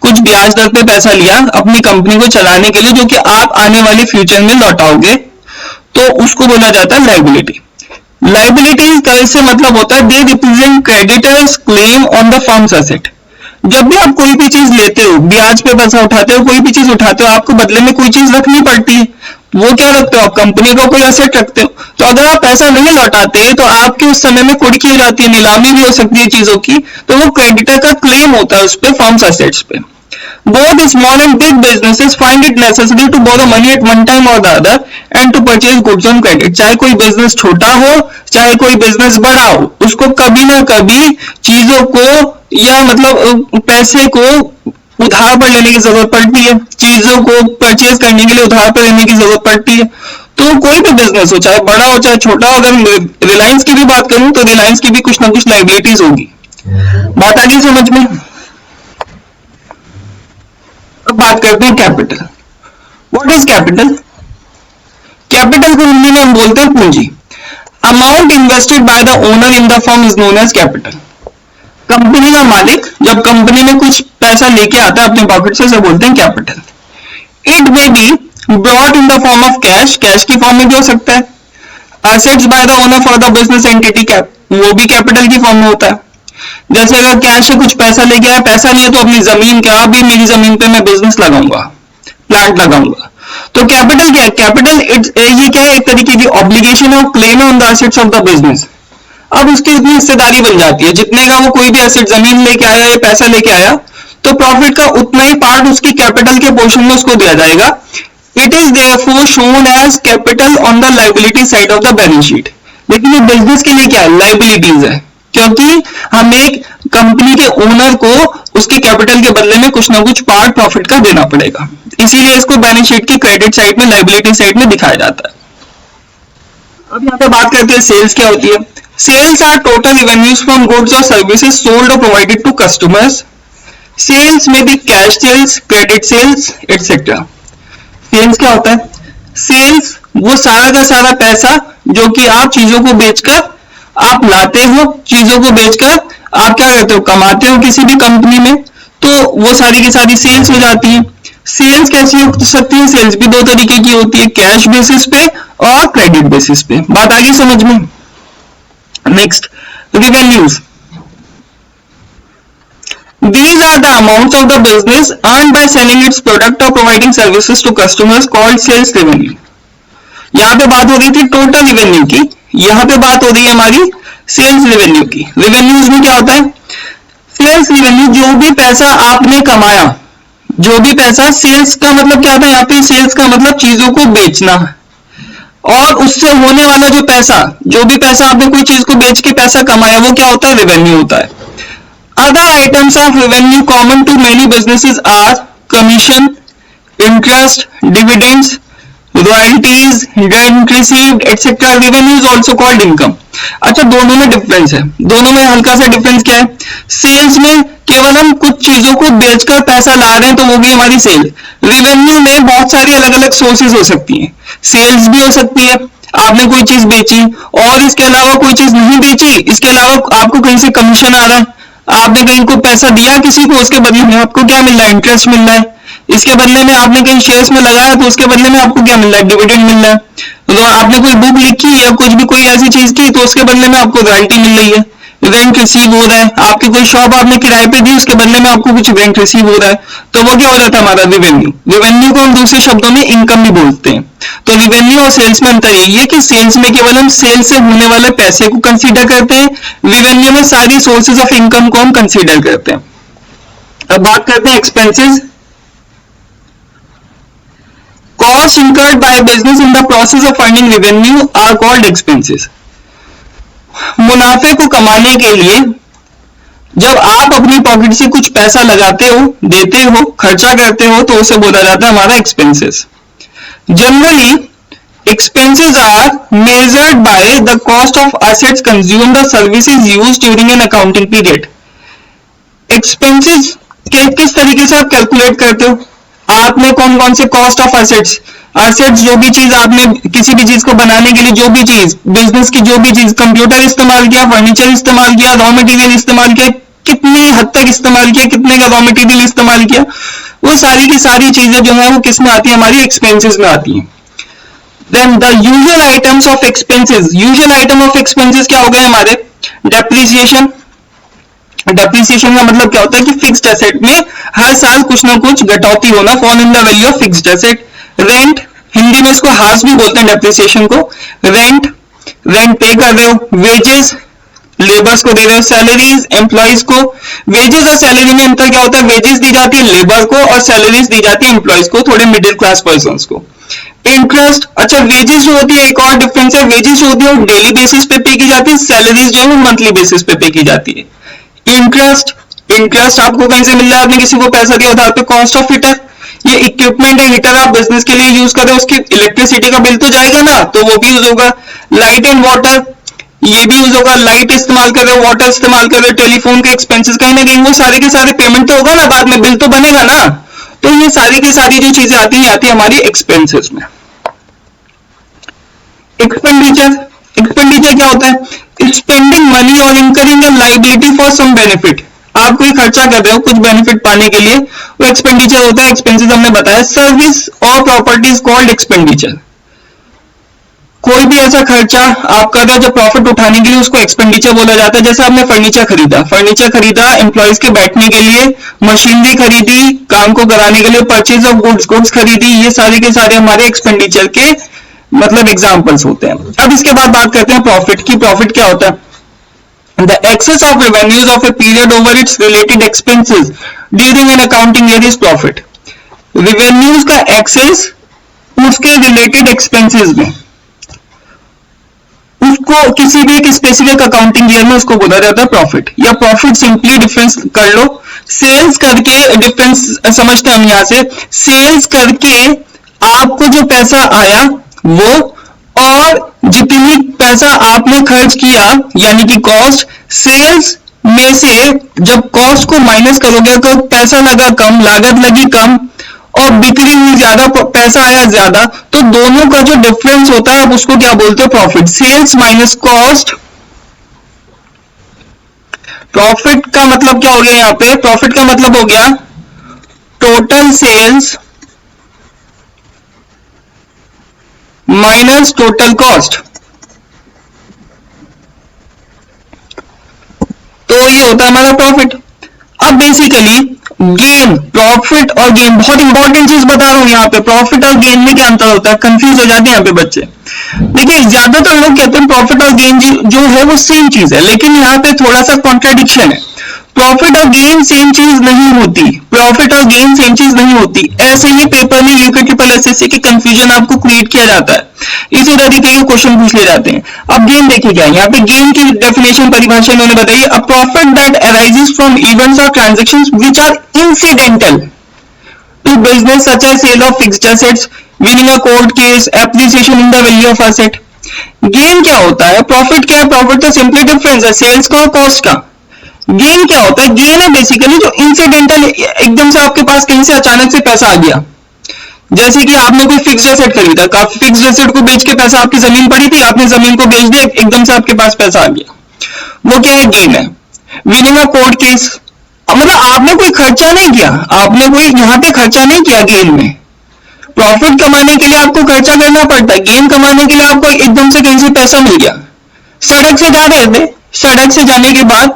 Speaker 1: कुछ ब्याज दर पे पैसा लिया अपनी कंपनी को चलाने के लिए, जो कि आप आने वाले फ्यूचर में लौटाओगे, तो उसको बोला जाता है लाइबिलिटी। लाइबिलिटीज का इससे मतलब होता है they represent creditors claim on the firms asset. जब भी आप कोई भी चीज लेते हो, ब्याज पे पैसा उठाते हो, कोई भी चीज उठाते हो, आपको बदले में कोई चीज रखनी पड़ती है। वो क्या रखते हो? आप कंपनी को कोई एसेट रखते हो। तो अगर आप पैसा नहीं लौटाते तो आपके उस समय में कुर्की हो जाती है, नीलामी भी हो सकती है चीजों की, तो वो क्रेडिटर का क्लेम होता है उस पर, फर्म्स एसेट्स पे। Both small and big businesses find it necessary to borrow money at one time or the other and to purchase goods on credit. चाहे कोई बिजनेस छोटा हो, चाहे कोई बिजनेस बड़ा हो, उसको कभी ना कभी चीजों को या मतलब पैसे को उधार पर लेने की जरूरत पड़ती है, चीजों को परचेज करने के लिए उधार पर लेने की जरूरत पड़ती है। तो कोई भी बिजनेस हो, चाहे बड़ा हो चाहे छोटा हो, अगर रिलायंस की भी बात करूं तो रिलायंस की भी कुछ ना कुछ लाइबिलिटीज होगी। बात आ गई समझ में? अब बात करते हैं capital. What is capital? Capital को हिंदी में हम बोलते हैं पूंजी। Amount invested by the owner in the firm is known as capital. Company का मालिक जब कंपनी में कुछ पैसा लेके आता है अपने पॉकेट से, उसे बोलते हैं capital. It may be brought in the form of cash, cash की फॉर्म में भी हो सकता है। Assets bye the owner for the business entity, वो भी कैपिटल की फॉर्म में होता है। जैसे अगर कैश से कुछ पैसा लेके आया, पैसा लिया तो अपनी जमीन, क्या भी मेरी जमीन पे मैं बिजनेस लगाऊंगा, प्लांट लगाऊंगा, तो कैपिटल क्या है? कैपिटल ये क्या है? एक तरीके की ऑब्लिगेशन है, claim on the assets of the business. अब उसकी इतनी हिस्सेदारी बन जाती है, जितने का वो कोई भी एसेट, जमीन लेके आया या पैसा लेके आया, तो प्रॉफिट का उतना ही पार्ट उसकी कैपिटल के पोर्शन में उसको दिया जाएगा। It is therefore shown as capital on the liability side of the balance sheet. लेकिन ये बिजनेस के लिए क्या है? लायबिलिटीज है, क्योंकि हम एक कंपनी के ओनर को उसके कैपिटल के बदले में कुछ ना कुछ पार्ट प्रॉफिट का देना पड़ेगा, इसीलिए इसको बैलेंस शीट की क्रेडिट साइड में, लायबिलिटी साइड में दिखाया जाता है। अब यहाँ पे बात करते हैं सेल्स क्या होती है। Sales are total revenues from goods और सर्विसेज सोल्ड और प्रोवाइडेड टू कस्टमर्स। सेल्स में भी cash sales, credit sales etcetera. Sales क्या होता है? सेल्स वो सारा का सारा पैसा जो कि आप चीजों को बेचकर आप लाते हो, चीजों को बेचकर आप क्या करते हो, कमाते हो किसी भी कंपनी में, तो वो सारी की सारी सेल्स हो जाती है। सेल्स कैसी हो सकती है? सेल्स भी दो तरीके की होती है, कैश बेसिस पे और क्रेडिट बेसिस पे। बात आगे समझ में? Next, revenues. These are the amounts of the business earned by selling its product or providing services to customers called sales revenue. यहाँ पे बात हो रही थी टोटल रेवेन्यू की, यहाँ पे बात हो रही है हमारी सेल्स रेवेन्यू की। रेवेन्यूज में क्या होता है? सेल्स रेवेन्यू, जो भी पैसा आपने कमाया, जो भी पैसा, सेल्स का मतलब क्या था यहाँ पे? सेल्स का मतलब चीजों को बेचना, और उससे होने वाला जो पैसा, जो भी पैसा आपने कोई चीज को बेच के पैसा कमाया, वो क्या होता है? रेवेन्यू होता है। Other items of revenue common to many businesses are commission, interest, dividends, royalties, rent received, etc. Revenue is also called income. अच्छा, दोनों में डिफरेंस है। दोनों में हल्का सा डिफरेंस क्या है? सेल्स में केवल हम कुछ चीजों को बेचकर पैसा ला रहे हैं, तो वो भी हमारी सेल। रेवेन्यू में बहुत सारी अलग अलग सोर्सेज हो सकती हैं। सेल्स भी हो सकती है, आपने कोई चीज बेची, और इसके अलावा कोई चीज नहीं बेची, इसके अलावा आपको कहीं से कमीशन आ रहा है, आपने कहीं को पैसा दिया किसी को, उसके बदले में आपको क्या मिल रहा है? इंटरेस्ट मिल रहा है। इसके बदले में आपने कहीं शेयर्स में लगाया, तो उसके बदले में आपको क्या मिल रहा है? डिविडेंड मिल रहा है। तो आपने कोई बुक लिखी या कुछ भी कोई ऐसी चीज की, तो उसके बदले में आपको रॉयल्टी मिल रही है, रेंट रिसीव हो रहा है। आपकी कोई शॉप आपने किराए पे दी, उसके बदले में आपको कुछ रेंट रिसीव हो रहा है, तो वो क्या हो जाता है? हमारा रेवेन्यू। रेवेन्यू को हम दूसरे शब्दों में इनकम भी बोलते हैं। तो रेवेन्यू और सेल्स में अंतर यही है कि सेल्स में केवल हम सेल्स से होने वाले पैसे को कंसीडर करते हैं, रेवेन्यू में सारी सोर्सेज ऑफ इनकम को हम कंसीडर करते हैं। अब बात करते हैं expenses. Cost incurred by business in the process of earning revenue are called expenses. मुनाफे को कमाने के लिए जब आप अपनी पॉकेट से कुछ पैसा लगाते हो, देते हो, खर्चा करते हो, तो उसे बोला जाता है हमारा expenses. Generally expenses are measured by the cost of assets consumed or services used during an accounting period. Expenses किस तरीके से आप कैलकुलेट करते हो? आपने कौन कौन से कॉस्ट ऑफ एसेट्स, एसेट्स जो भी चीज आपने किसी भी चीज को बनाने के लिए, जो भी चीज बिजनेस की, जो भी चीज, कंप्यूटर इस्तेमाल किया, फर्नीचर इस्तेमाल किया, रॉ मटेरियल इस्तेमाल किया, कितनी हद तक इस्तेमाल किया, कितने का रॉ मटेरियल इस्तेमाल किया, वो सारी की सारी चीजें जो है वो किस में आती है? हमारी एक्सपेंसेस में आती है। Then the usual items of expenses, usual item of expenses क्या हो गए हमारे? डेप्रिसिएशन। डेप्रिसिएशन का मतलब क्या होता है? कि फिक्स्ड एसेट में हर साल कुछ ना कुछ कटौती होना, fall in the value of fixed asset. Rent, Hindi में इसको हार्स भी बोलते हैं डेप्रिसिएशन को। रेंट, रेंट पे कर रहे हो। वेजेस, लेबर्स को दे रहे हो। सैलरीज, एम्प्लॉइज को। वेजेस और सैलरी में अंतर क्या होता है? वेजेस दी जाती है लेबर को और सैलरीज दी जाती है एम्प्लॉइज को, थोड़े मिडिल क्लास पर्सन को। इंटरेस्ट, अच्छा, वेजेस जो होती है, एक और डिफरेंस है, वेजेस जो होती है वो डेली बेसिस पे पे की जाती है, सैलरीज जो है वो मंथली बेसिस पे पे की जाती है। इंटरेस्ट, इंटरेस्ट आपको कहीं से मिल रहा है, आपने किसी को पैसा दिया, उधार पे। कॉस्ट ऑफ हीटर, ये इक्विपमेंट है, हीटर आप बिजनेस के लिए यूज कर रहे हो, उसकी इलेक्ट्रिसिटी का बिल तो जाएगा ना, तो वो भी यूज होगा। लाइट एंड वाटर, ये भी यूज होगा। लाइट इस्तेमाल कर रहे हो, वाटर इस्तेमाल कर रहे हो, टेलीफोन के एक्सपेंसेस, कहीं ना कहीं वो सारे के सारे पेमेंट तो होगा ना, बाद में बिल तो बनेगा ना, तो ये सारी की सारी जो चीजें आती है हमारी एक्सपेंसेस में। एक्सपेंडिचर, एक्सपेंडिचर क्या होता है? स्पेंडिंग मनी और incurring A liability for some benefit. आप कोई खर्चा कर रहे हो कुछ बेनिफिट पाने के लिए, वो एक्सपेंडिचर होता है। एक्सपेंसेस हमने बताया। सर्विस और प्रॉपर्टीज कॉल्ड एक्सपेंडिचर। कोई भी ऐसा खर्चा आप कर रहे हो जो प्रॉफिट उठाने के लिए, उसको एक्सपेंडिचर बोला जाता है। जैसे आपने फर्नीचर खरीदा एम्प्लॉइज के बैठने के लिए, मशीनरी खरीदी काम को कराने के लिए, परचेज ऑफ गुड्स खरीदी, ये सारे के सारे हमारे एक्सपेंडिचर के मतलब एग्जाम्पल्स होते हैं। अब इसके बाद बात करते हैं प्रॉफिट की। प्रॉफिट क्या होता है? The excess of revenues of a period over its related expenses during an accounting year is profit. Revenues का excess उसके related expenses में, उसको किसी भी एक स्पेसिफिक अकाउंटिंग ईयर में उसको बोला जाता है प्रॉफिट, या प्रॉफिट सिंपली डिफरेंस कर लो। सेल्स करके डिफरेंस समझते हैं हम यहाँ से। सेल्स करके आपको जो पैसा आया वो, और जितनी पैसा आपने खर्च किया यानी कि कॉस्ट, सेल्स में से जब कॉस्ट को माइनस करोगे तो पैसा लगा कम, लागत लगी कम, और बिक्री हुई ज्यादा, पैसा आया ज्यादा, तो दोनों का जो डिफरेंस होता है आप उसको क्या बोलते हो? Profit. Sales minus cost. Profit का मतलब क्या हो गया यहाँ पे? प्रॉफिट का मतलब हो गया total sales minus total cost. तो ये होता है हमारा प्रॉफिट। अब बेसिकली गेन, प्रॉफिट और गेन, बहुत इंपॉर्टेंट चीज बता रहा हूं यहाँ पे। प्रॉफिट और गेन में क्या अंतर होता है? कंफ्यूज हो जाते हैं यहाँ पे बच्चे। देखिए ज्यादातर लोग कहते हैं प्रॉफिट और गेन जो है वो सेम चीज है, लेकिन यहाँ पे थोड़ा सा कॉन्ट्राडिक्शन है। प्रॉफिट और गेन सेम चीज नहीं होती। प्रॉफिट और गेन सेम चीज नहीं होती। ऐसे ही पेपर में यूके ट्रिपल एसएससी के कंफ्यूजन आपको क्रिएट किया जाता है। इसी तरीके के क्वेश्चन पूछ ले जाते हैं। अब गेन देखिए क्या है यहाँ पे। गेन की डेफिनेशन, परिभाषा इन्होंने बताई, a profit that arises from events or transactions which are incidental to business such as sale of fixed assets, winning a court case, appreciation in the value of asset. Gain क्या होता है? Profit क्या है? Profit तो simply difference है sales का और cost का। गेन क्या होता है? गेन है बेसिकली जो इंसिडेंटल, एकदम से आपके पास कहीं से अचानक से पैसा आ गया। जैसे कि आपने कोई फिक्स्ड एसेट खरीदा, काफी फिक्स्ड एसेट को बेच के पैसा, आपकी जमीन पड़ी थी, आपने जमीन को बेच दिया, एकदम से आपके पास पैसा आ गया, वो क्या है? गेन है। विनिंग अ कोर्ट केस, मतलब आपने कोई खर्चा नहीं किया, आपने कोई यहाँ पे खर्चा नहीं किया गेन में। प्रॉफिट कमाने के लिए आपको खर्चा करना पड़ता है, गेन कमाने के लिए आपको एकदम से कहीं से पैसा मिल गया। सड़क से जा रहे थे, सड़क से जाने के बाद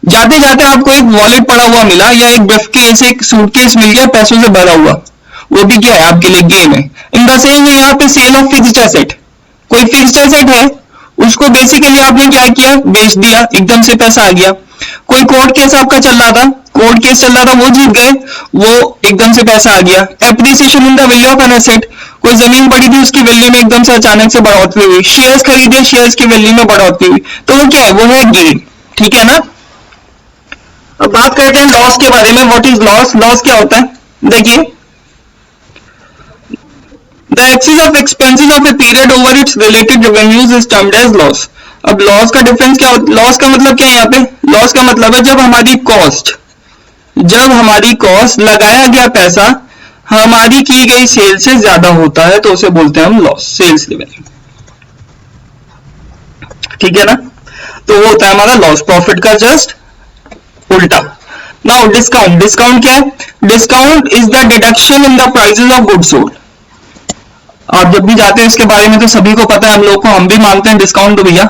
Speaker 1: जाते जाते आपको एक वॉलेट पड़ा हुआ मिला, या एक ब्रीफकेस, एक सूटकेस मिल गया पैसों से भरा हुआ, वो भी क्या है? आपके लिए गेन है। इन द सेम वे यहाँ पे सेल ऑफ फिक्स्ड एसेट, कोई फिक्स्ड एसेट है, उसको बेसिकली आपने क्या किया? बेच दिया, एकदम से पैसा आ गया। कोई कोर्ट केस आपका चल रहा था, कोर्ट केस चल रहा था, वो जीत गए, वो एकदम से पैसा आ गया। Appreciation in the value of an asset, कोई जमीन पड़ी थी, उसकी वैल्यू में एकदम से अचानक से बढ़ोतरी हुई। शेयर्स खरीदे, शेयर्स की वैल्यू में बढ़ोतरी हुई, तो वो क्या है? वो है गेन। ठीक है ना? अब बात करते हैं लॉस के बारे में। What is loss? लॉस क्या होता है? देखिए, the excess of expenses of a period over its related revenues is termed as loss. अब लॉस का डिफरेंस क्या होता है? लॉस का मतलब क्या है यहाँ पे? लॉस का मतलब है जब हमारी कॉस्ट लगाया गया पैसा हमारी की गई सेल से ज्यादा होता है, तो उसे बोलते हैं हम लॉस, सेल्स रेवेन्यू। ठीक है ना? तो वो होता है हमारा लॉस, प्रॉफिट का जस्ट उल्टा। नाउ डिस्काउंट, डिस्काउंट क्या है? Discount is the deduction in the prices of goods sold. आप जब भी जाते हैं इसके बारे में तो सभी को पता है, हम लोग को, हम भी मानते हैं डिस्काउंट तो भैया।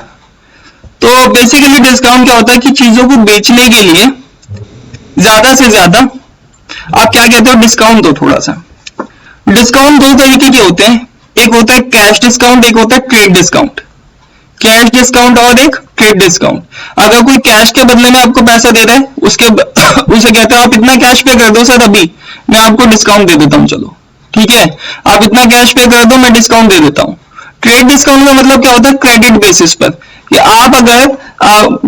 Speaker 1: तो बेसिकली डिस्काउंट क्या होता है कि चीजों को बेचने के लिए ज्यादा से ज्यादा आप क्या कहते हो? डिस्काउंट दो थोड़ा सा। डिस्काउंट दो तरीके के होते हैं, एक होता है कैश डिस्काउंट, एक होता है ट्रेड डिस्काउंट। कैश डिस्काउंट और एक ट्रेड डिस्काउंट। अगर कोई कैश के बदले में आपको पैसा दे रहा है, उसे कहते हैं आप इतना कैश पे कर दो सर, अभी मैं आपको डिस्काउंट दे देता हूं, चलो ठीक है, आप इतना कैश पे कर दो, मैं डिस्काउंट दे देता हूं। ट्रेड डिस्काउंट का मतलब क्या होता है? क्रेडिट बेसिस पर, कि आप अगर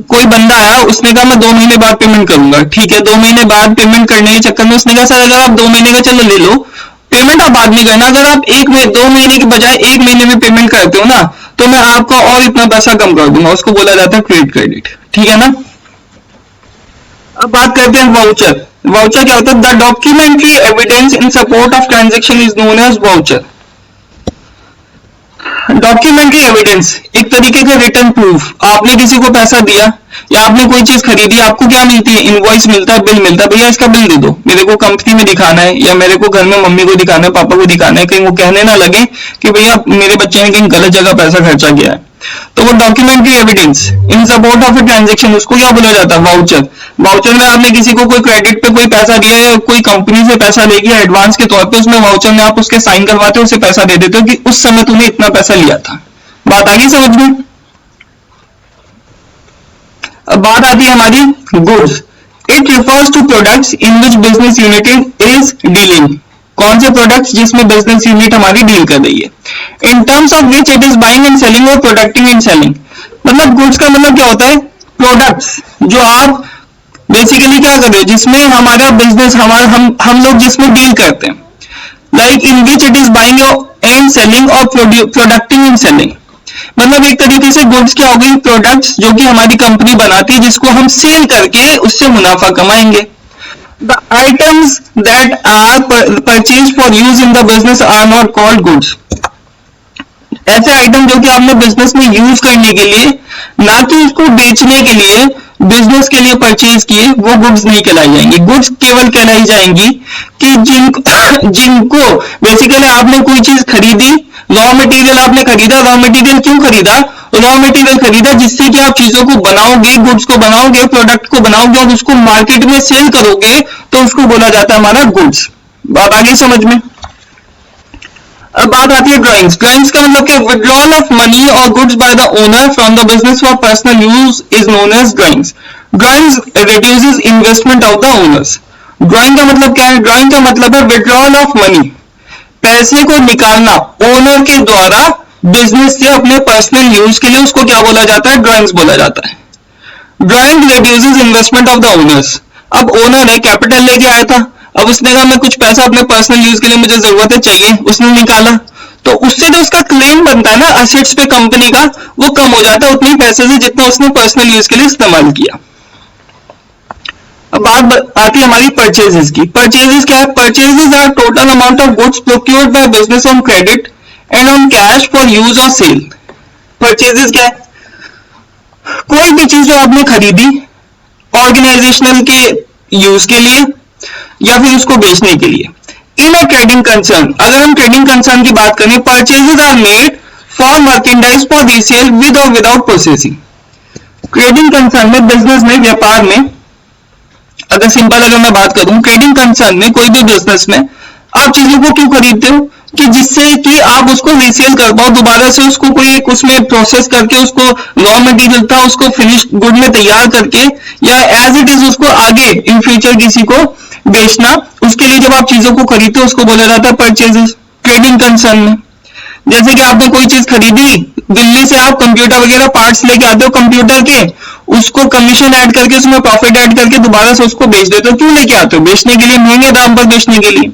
Speaker 1: कोई बंदा आया, उसने कहा मैं 2 महीने बाद पेमेंट करूंगा, ठीक है, 2 महीने बाद पेमेंट करने के चक्कर में उसने कहा सर अगर आप 2 महीने का चलो ले लो, पेमेंट आप बाद में करना, अगर आप 2 महीने के बजाय 1 महीने में पेमेंट करते हो ना, तो मैं आपका और इतना पैसा कम कर दूंगा, उसको बोला जाता है ट्रेड क्रेडिट। ठीक है ना? अब बात करते हैं वाउचर। वाउचर क्या होता है? The documentary evidence in support of transaction is known as voucher. Documentary evidence एक तरीके का रिटर्न प्रूफ। आपने किसी को पैसा दिया या आपने कोई चीज खरीदी, आपको क्या मिलती है? इनवॉइस मिलता है, बिल मिलता है, भैया इसका बिल दे दो, मेरे को कंपनी में दिखाना है, या मेरे को घर में मम्मी को दिखाना है, पापा को दिखाना है, कहीं वो कहने ना लगे कि भैया मेरे बच्चे ने कहीं गलत जगह पैसा खर्चा किया है। तो वो documentary evidence in support of a transaction, उसको क्या बोला जाता है? वाउचर। वाउचर में आपने किसी को कोई क्रेडिट पे कोई पैसा दिया या कोई कंपनी से पैसा ले गया एडवांस के तौर पे, उसमें वाउचर में आप उसके साइन करवाते हो, उसे पैसा दे देते हो कि उस समय तूने इतना पैसा लिया था। बात आ गई समझ में? अब बात आती है हमारी goods. It refers to products in which business unit is dealing. कौन से प्रोडक्ट्स जिसमें बिजनेस यूनिट हमारी डील कर रही है। In terms of which it is buying and selling और प्रोडक्टिंग एंड सेलिंग। मतलब गुड्स का मतलब क्या होता है? प्रोडक्ट्स जो आप बेसिकली क्या कर रहे हो, जिसमें हमारा बिजनेस, हम लोग जिसमें डील करते हैं, like in which it is buying and selling और प्रोडक्टिंग एंड सेलिंग। मतलब एक तरीके से गुड्स क्या हो गई? प्रोडक्ट्स जो कि हमारी कंपनी बनाती है, जिसको हम सेल करके उससे मुनाफा कमाएंगे। The items that are purchased for use in the business are not called goods. ऐसे आइटम जो कि आपने बिजनेस में यूज करने के लिए, ना कि उसको बेचने के लिए, बिजनेस के लिए परचेज किए, वो गुड्स नहीं कहलाई जाएंगी. गुड्स केवल कहलाई जाएंगी कि जिनको बेसिकली आपने कोई चीज खरीदी, रॉ मटेरियल आपने खरीदा. रॉ मटेरियल क्यों खरीदा? रॉ मटेरियल खरीदा जिससे कि आप चीजों को बनाओगे, गुड्स को बनाओगे, प्रोडक्ट को बनाओगे और उसको मार्केट में सेल करोगे, तो उसको बोला जाता है हमारा गुड्स. बात आ गई समझ में? अब बात आती है ड्राइंग्स. ड्राइंग्स का मतलब क्या? विड्रॉल ऑफ मनी और goods by the owner from the business for personal use is known as drawings. Drawings reduces investment of the owners. Drawing का मतलब क्या है? ड्राइंग का मतलब है विड्रॉल ऑफ मनी, पैसे को निकालना ओनर के द्वारा बिजनेस से अपने पर्सनल यूज के लिए. उसको क्या बोला जाता है? ड्राइंग्स बोला जाता है. Drawing reduces investment of the owners. अब ओनर है, कैपिटल लेके आया था, अब उसने कहा मैं कुछ पैसा अपने पर्सनल यूज के लिए मुझे जरूरत है, चाहिए, उसने निकाला, तो उससे जो उसका क्लेम बनता है ना असेट्स पे कंपनी का, वो कम हो जाता है उतने पैसे से जितना उसने पर्सनल यूज के लिए इस्तेमाल किया. अब बात आती है हमारी परचेजेस की. परचेजेस क्या है? Purchases are total amount of goods procured by business on credit and on cash for use और सेल. परचेजेस क्या है? कोई भी चीज जो आपने खरीदी ऑर्गेनाइजेशनल के यूज के लिए या फिर उसको बेचने के लिए. इन अ ट्रेडिंग कंसर्न, अगर हम ट्रेडिंग कंसर्न की बात करें, purchases are made for merchandise for resale with और विदाउट प्रोसेसिंग. ट्रेडिंग कंसर्न में, बिजनेस में, व्यापार में, अगर सिंपल अगर मैं बात करूं, ट्रेडिंग कंसर्न में, कोई भी बिजनेस में आप चीजों को क्यों खरीदते हो? कि जिससे कि आप उसको रीसेल कर पाओ, दोबारा से उसको कोई एक उसमें प्रोसेस करके उसको रॉ मटेरियल था उसको फिनिश गुड में तैयार करके या एज इट इज उसको आगे इन फ्यूचर किसी को बेचना, उसके लिए जब आप चीजों को खरीदते हो उसको बोला जाता है परचेजेस ट्रेडिंग कंसर्न में. जैसे कि आपने कोई चीज खरीदी, दिल्ली से आप कंप्यूटर वगैरह पार्ट्स लेके आते हो कंप्यूटर के, उसको कमीशन ऐड करके उसमें प्रॉफिट ऐड करके दोबारा से उसको बेच देते हो. क्यों लेके आते हो? बेचने के लिए, महंगे दाम पर बेचने के लिए.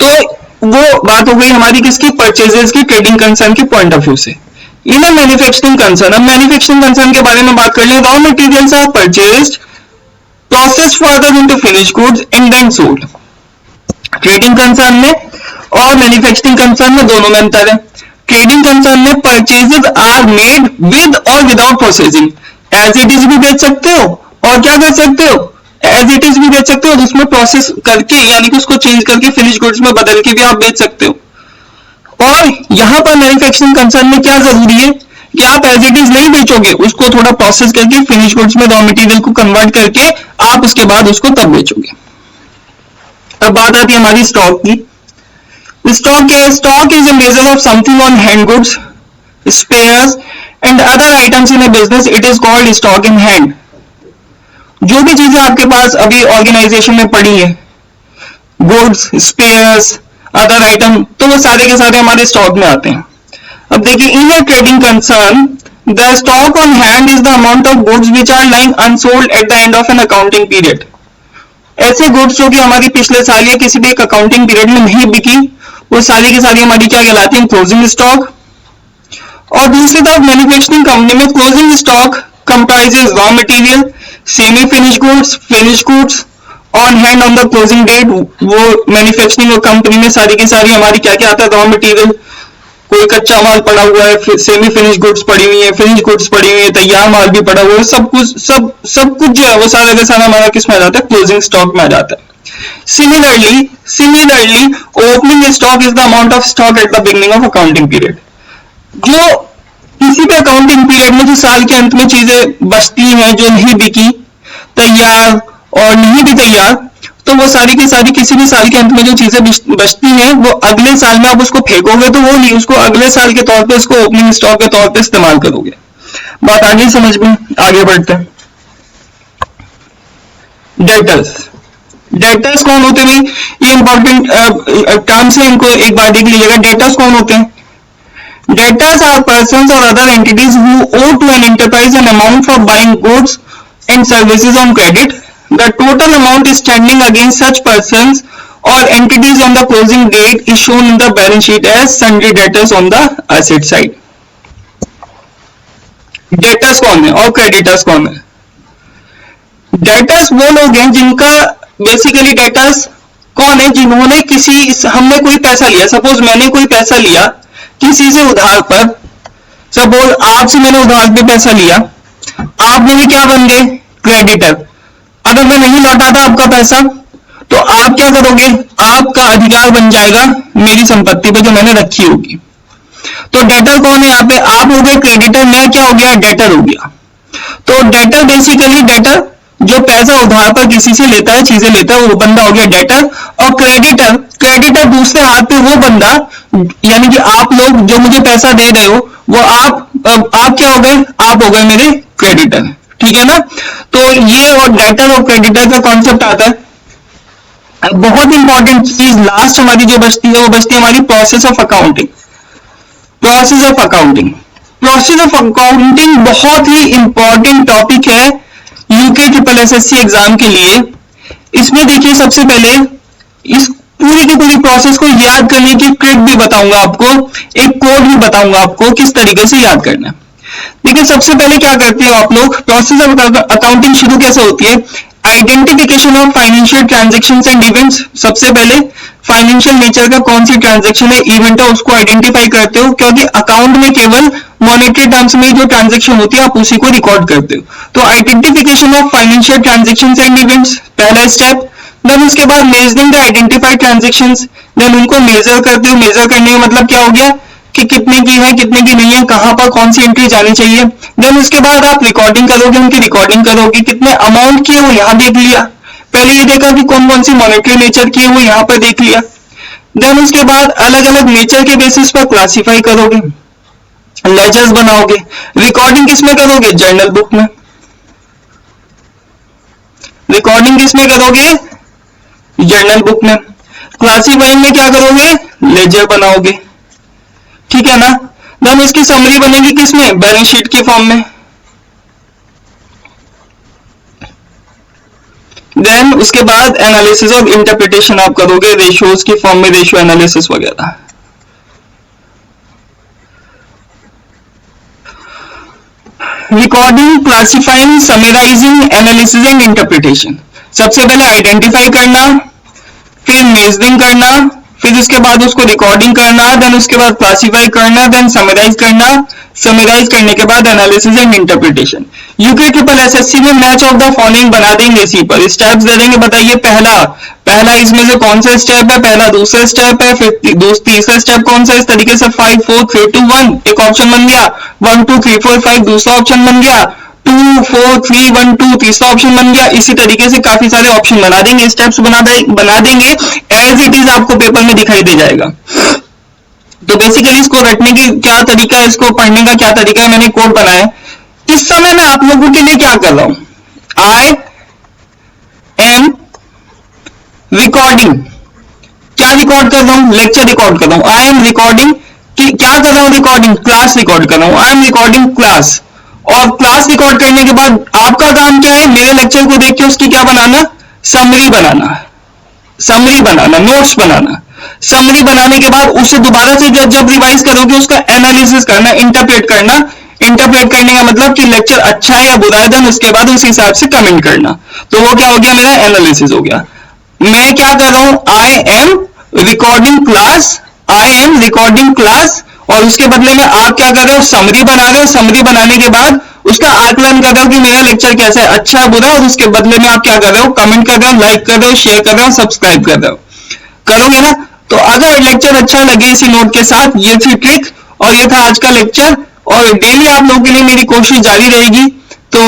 Speaker 1: तो वो बात हो गई हमारी किसकी? परचेजेस की, ट्रेडिंग कंसर्न के पॉइंट ऑफ व्यू से. इन अ मैन्युफैक्चरिंग कंसर्न, अब मैन्युफैक्चरिंग कंसर्न के बारे में बात कर लें. Raw materials are purchased, process further into finish goods and then sold. Trading concern में और मैन्युफैक्चरिंग कंसर्न में दोनों में अंतर है. ट्रेडिंग कंसर्न में परचेजेस आर मेड विद और without processing. As it is भी बेच सकते हो और क्या कर सकते हो? एज इट इज भी बेच सकते हो और उसमें प्रोसेस करके यानी कि उसको चेंज करके फिनिश गुड्स में बदल के भी आप बेच सकते हो. और यहां पर मैन्युफैक्चरिंग कंसर्न में क्या जरूरी है कि आप एज इट इज नहीं बेचोगे, उसको थोड़ा प्रोसेस करके फिनिश गुड्स में रॉ मटेरियल को कन्वर्ट करके आप उसके बाद उसको तब बेचोगे. अब बात आती है हमारी स्टॉक की. स्टॉक क्या है? Stock is a measure of something on hand goods, spares and other items in a business. It is called stock in hand. जो भी चीजें आपके पास अभी ऑर्गेनाइजेशन में पड़ी है, गुड्स, स्पेयर्स, अदर आइटम, तो वो सारे के सारे हमारे स्टॉक में आते हैं. अब देखिए, in a trading concern the stock on hand is the amount of goods which are lying unsold at the end of an accounting period. ऐसे गुड्स जो कि हमारी पिछले साल या किसी भी एक अकाउंटिंग पीरियड में नहीं बिकी, वो सारी की सारी हमारी क्या कहलाती है? Closing stock. और दूसरी तरफ मैन्युफैक्चरिंग कंपनी में closing stock comprises raw material, semi finish goods on hand on the closing date. वो मैन्युफैक्चरिंग कंपनी में सारी की सारी हमारी क्या क्या आता है? रॉ मटेरियल, कोई कच्चा माल पड़ा हुआ है, सेमी फिनिश गुड्स पड़ी हुई है, फिनिश गुड्स पड़ी हुई है, तैयार माल भी पड़ा हुआ है, सब कुछ जो है वो सारा का सारा हमारा किस में आ जाता है? क्लोजिंग स्टॉक में आ जाता है. Similarly, opening stock is the amount of stock at the beginning of accounting period. जो किसी भी अकाउंटिंग पीरियड में जो साल के अंत में चीजें बचती हैं, जो नहीं बिकी, तैयार और नहीं भी तैयार, तो वो सारी की सारी किसी भी साल के अंत में जो चीजें बचती हैं, वो अगले साल में आप उसको फेंकोगे तो वो नहीं, उसको अगले साल के तौर पे उसको ओपनिंग स्टॉक के तौर पे इस्तेमाल करोगे. बात आगे समझ में, आगे बढ़ते हैं. डेटर्स कौन होते हैं? ये इंपॉर्टेंट टर्म्स है, इनको एक बार देख लीजिएगा. डेटर्स कौन होते हैं? Debtors are persons or other entities who owe to an enterprise an amount for buying goods and services on credit. The total amount standing against such persons or entities on the closing date is shown in the balance sheet as sundry debtors on the asset side. Debtors कौन है और creditors कौन है? Debtors वो लोग हैं जिनका basically debtors कौन है? जिन्होंने हमने कोई पैसा लिया, सपोज मैंने कोई पैसा लिया किसी से उधार पर, सपोज आपसे मैंने उधार पे पैसा लिया, आप मेरे क्या बन गए? क्रेडिटर। अगर मैं नहीं लौटा था आपका पैसा तो आप क्या करोगे? आपका अधिकार बन जाएगा मेरी संपत्ति पे जो मैंने रखी होगी। तो डेटर कौन है यहाँ पे? आप हो गए क्रेडिटर, मैं क्या हो गया? डेटर हो गया। तो डेटर बेसिकली डेटर जो पैसा उधार पर किसी से लेता है, चीजें लेता है, वो बंदा हो गया डेटर। और क्रेडिटर, क्रेडिटर दूसरे हाथ पे वो बंदा, यानी कि आप लोग जो मुझे पैसा दे रहे हो वो आप क्या हो गए? आप हो गए मेरे क्रेडिटर, ठीक है ना? तो ये और डेटर और क्रेडिटर का कॉन्सेप्ट आता है। बहुत इंपॉर्टेंट चीज लास्ट हमारी जो बचती है वो बचती है हमारी process of accounting. Process of accounting, process of accounting बहुत ही इंपॉर्टेंट टॉपिक है यूके ट्रिपल एसएससी एग्जाम के लिए। इसमें देखिए सबसे पहले इस पूरी की पूरी प्रोसेस को याद करने की ट्रिक भी बताऊंगा आपको, एक कोड भी बताऊंगा आपको किस तरीके से याद करना है। देखिए सबसे पहले क्या करते हो आप लोग, प्रोसेस ऑफ अकाउंटिंग शुरू कैसे होती है? Identification of financial transactions and events. सबसे पहले फाइनेंशियल नेचर का कौन सी ट्रांजैक्शन है, इवेंट है, उसको आइडेंटिफाई करते हो, क्योंकि अकाउंट में केवल मॉनेटरी टर्म्स में जो ट्रांजैक्शन होती है आप उसी को रिकॉर्ड करते हो। तो identification of financial transactions and events पहला स्टेप। देन उसके बाद measuring the identified transactions, then उनको मेजर करते हो। मेजर करने का मतलब क्या हो गया कि कितने की है, कितने की नहीं है, कहां पर कौन सी एंट्री जानी चाहिए। देन उसके बाद आप रिकॉर्डिंग करोगे, उनकी रिकॉर्डिंग करोगे, कितने अमाउंट की है वो यहां देख लिया, पहले ये देखा कि कौन कौन सी मॉनेटरी नेचर की है वो यहां पर देख लिया। देन उसके बाद अलग अलग नेचर के बेसिस पर क्लासिफाई करोगे, लेजर्स बनाओगे। रिकॉर्डिंग किसमें करोगे? जर्नल बुक में। रिकॉर्डिंग किसमें करोगे? जर्नल बुक में। क्लासिफाइंग में क्या करोगे? लेजर बनाओगे, ठीक है ना? देन उसकी समरी बनेगी किसमें? बैलेंस शीट के फॉर्म में। देन उसके बाद एनालिसिस और इंटरप्रिटेशन आप करोगे रेशियोज के फॉर्म में, रेशियो एनालिसिस वगैरह। Recording, classifying, summarising, analysis and interpretation. सबसे पहले आइडेंटिफाई करना, फिर मेजरिंग करना, फिर उसके बाद उसको रिकॉर्डिंग करना, देन उसके बाद क्लासिफाई करना, देन समराइज करना, समराइज करने के बाद analysis and interpretation. UK triple SSC में मैच ऑफ द फॉलोइंग बना देंगे, इसी पर स्टेप्स दे देंगे। बताइए पहला इसमें से कौन सा स्टेप है? पहला दूसरा स्टेप है, फिर तीसरा स्टेप कौन सा? इस तरीके से 5 4 3 2 1 एक ऑप्शन बन गया, 1 2 3 4 5 दूसरा ऑप्शन बन गया, 2 4 3 1 2 तीसरा ऑप्शन बन गया। इसी तरीके से काफी सारे ऑप्शन बना देंगे, स्टेप्स बना देंगे, एज इट इज आपको पेपर में दिखाई दे जाएगा। तो बेसिकली इसको रटने की क्या तरीका है, इसको पढ़ने का क्या तरीका है, मैंने कोड बनाया। इस समय मैं आप लोगों के लिए क्या कर रहा हूं? I am recording. क्या रिकॉर्ड कर रहा हूं? लेक्चर रिकॉर्ड कर रहा हूं। आई एम रिकॉर्डिंग, क्या कर रहा हूं? रिकॉर्डिंग, क्लास रिकॉर्ड कर रहा हूं। I am recording class. और क्लास रिकॉर्ड करने के बाद आपका काम क्या है? मेरे लेक्चर को देख के उसकी क्या बनाना? समरी बनाना, समरी बनाना, नोट्स बनाना। समरी बनाने के बाद उसे दोबारा से जब रिवाइज करोगे उसका एनालिसिस करना, इंटरप्रेट करना। इंटरप्रेट करने का मतलब कि लेक्चर अच्छा है या बुरा है, देन उसके बाद उस हिसाब से कमेंट करना। तो वो क्या हो गया? मेरा एनालिसिस हो गया। मैं क्या कर रहा हूं? I am recording class, I am recording class. और उसके बदले में आप क्या कर रहे हो? समरी बना रहे हो। समरी बनाने के बाद उसका आकलन कर रहे हो कि मेरा लेक्चर कैसा है, अच्छा बुरा, और उसके बदले में आप क्या कर रहे हो? कमेंट कर रहे हो, लाइक कर रहे हो, शेयर कर रहे हो, सब्सक्राइब कर रहे हो। करोगे ना? तो अगर लेक्चर अच्छा लगे इसी नोट के साथ, ये थी ट्रिक और ये था आज का लेक्चर। और डेली आप लोगों के लिए मेरी कोशिश जारी रहेगी। तो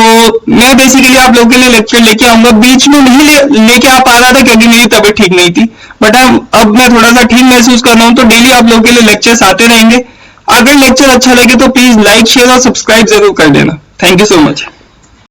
Speaker 1: मैं बेसिकली आप लोगों के लिए लेक्चर लेके आऊंगा। बीच में नहीं लेके आ पा रहा था क्योंकि मेरी तबीयत ठीक नहीं थी, बट अब मैं थोड़ा सा ठीक महसूस कर रहा हूं, तो डेली आप लोगों के लिए लेक्चर्स आते रहेंगे। अगर लेक्चर अच्छा लगे तो प्लीज लाइक, शेयर और सब्सक्राइब जरूर कर देना। Thank you so much.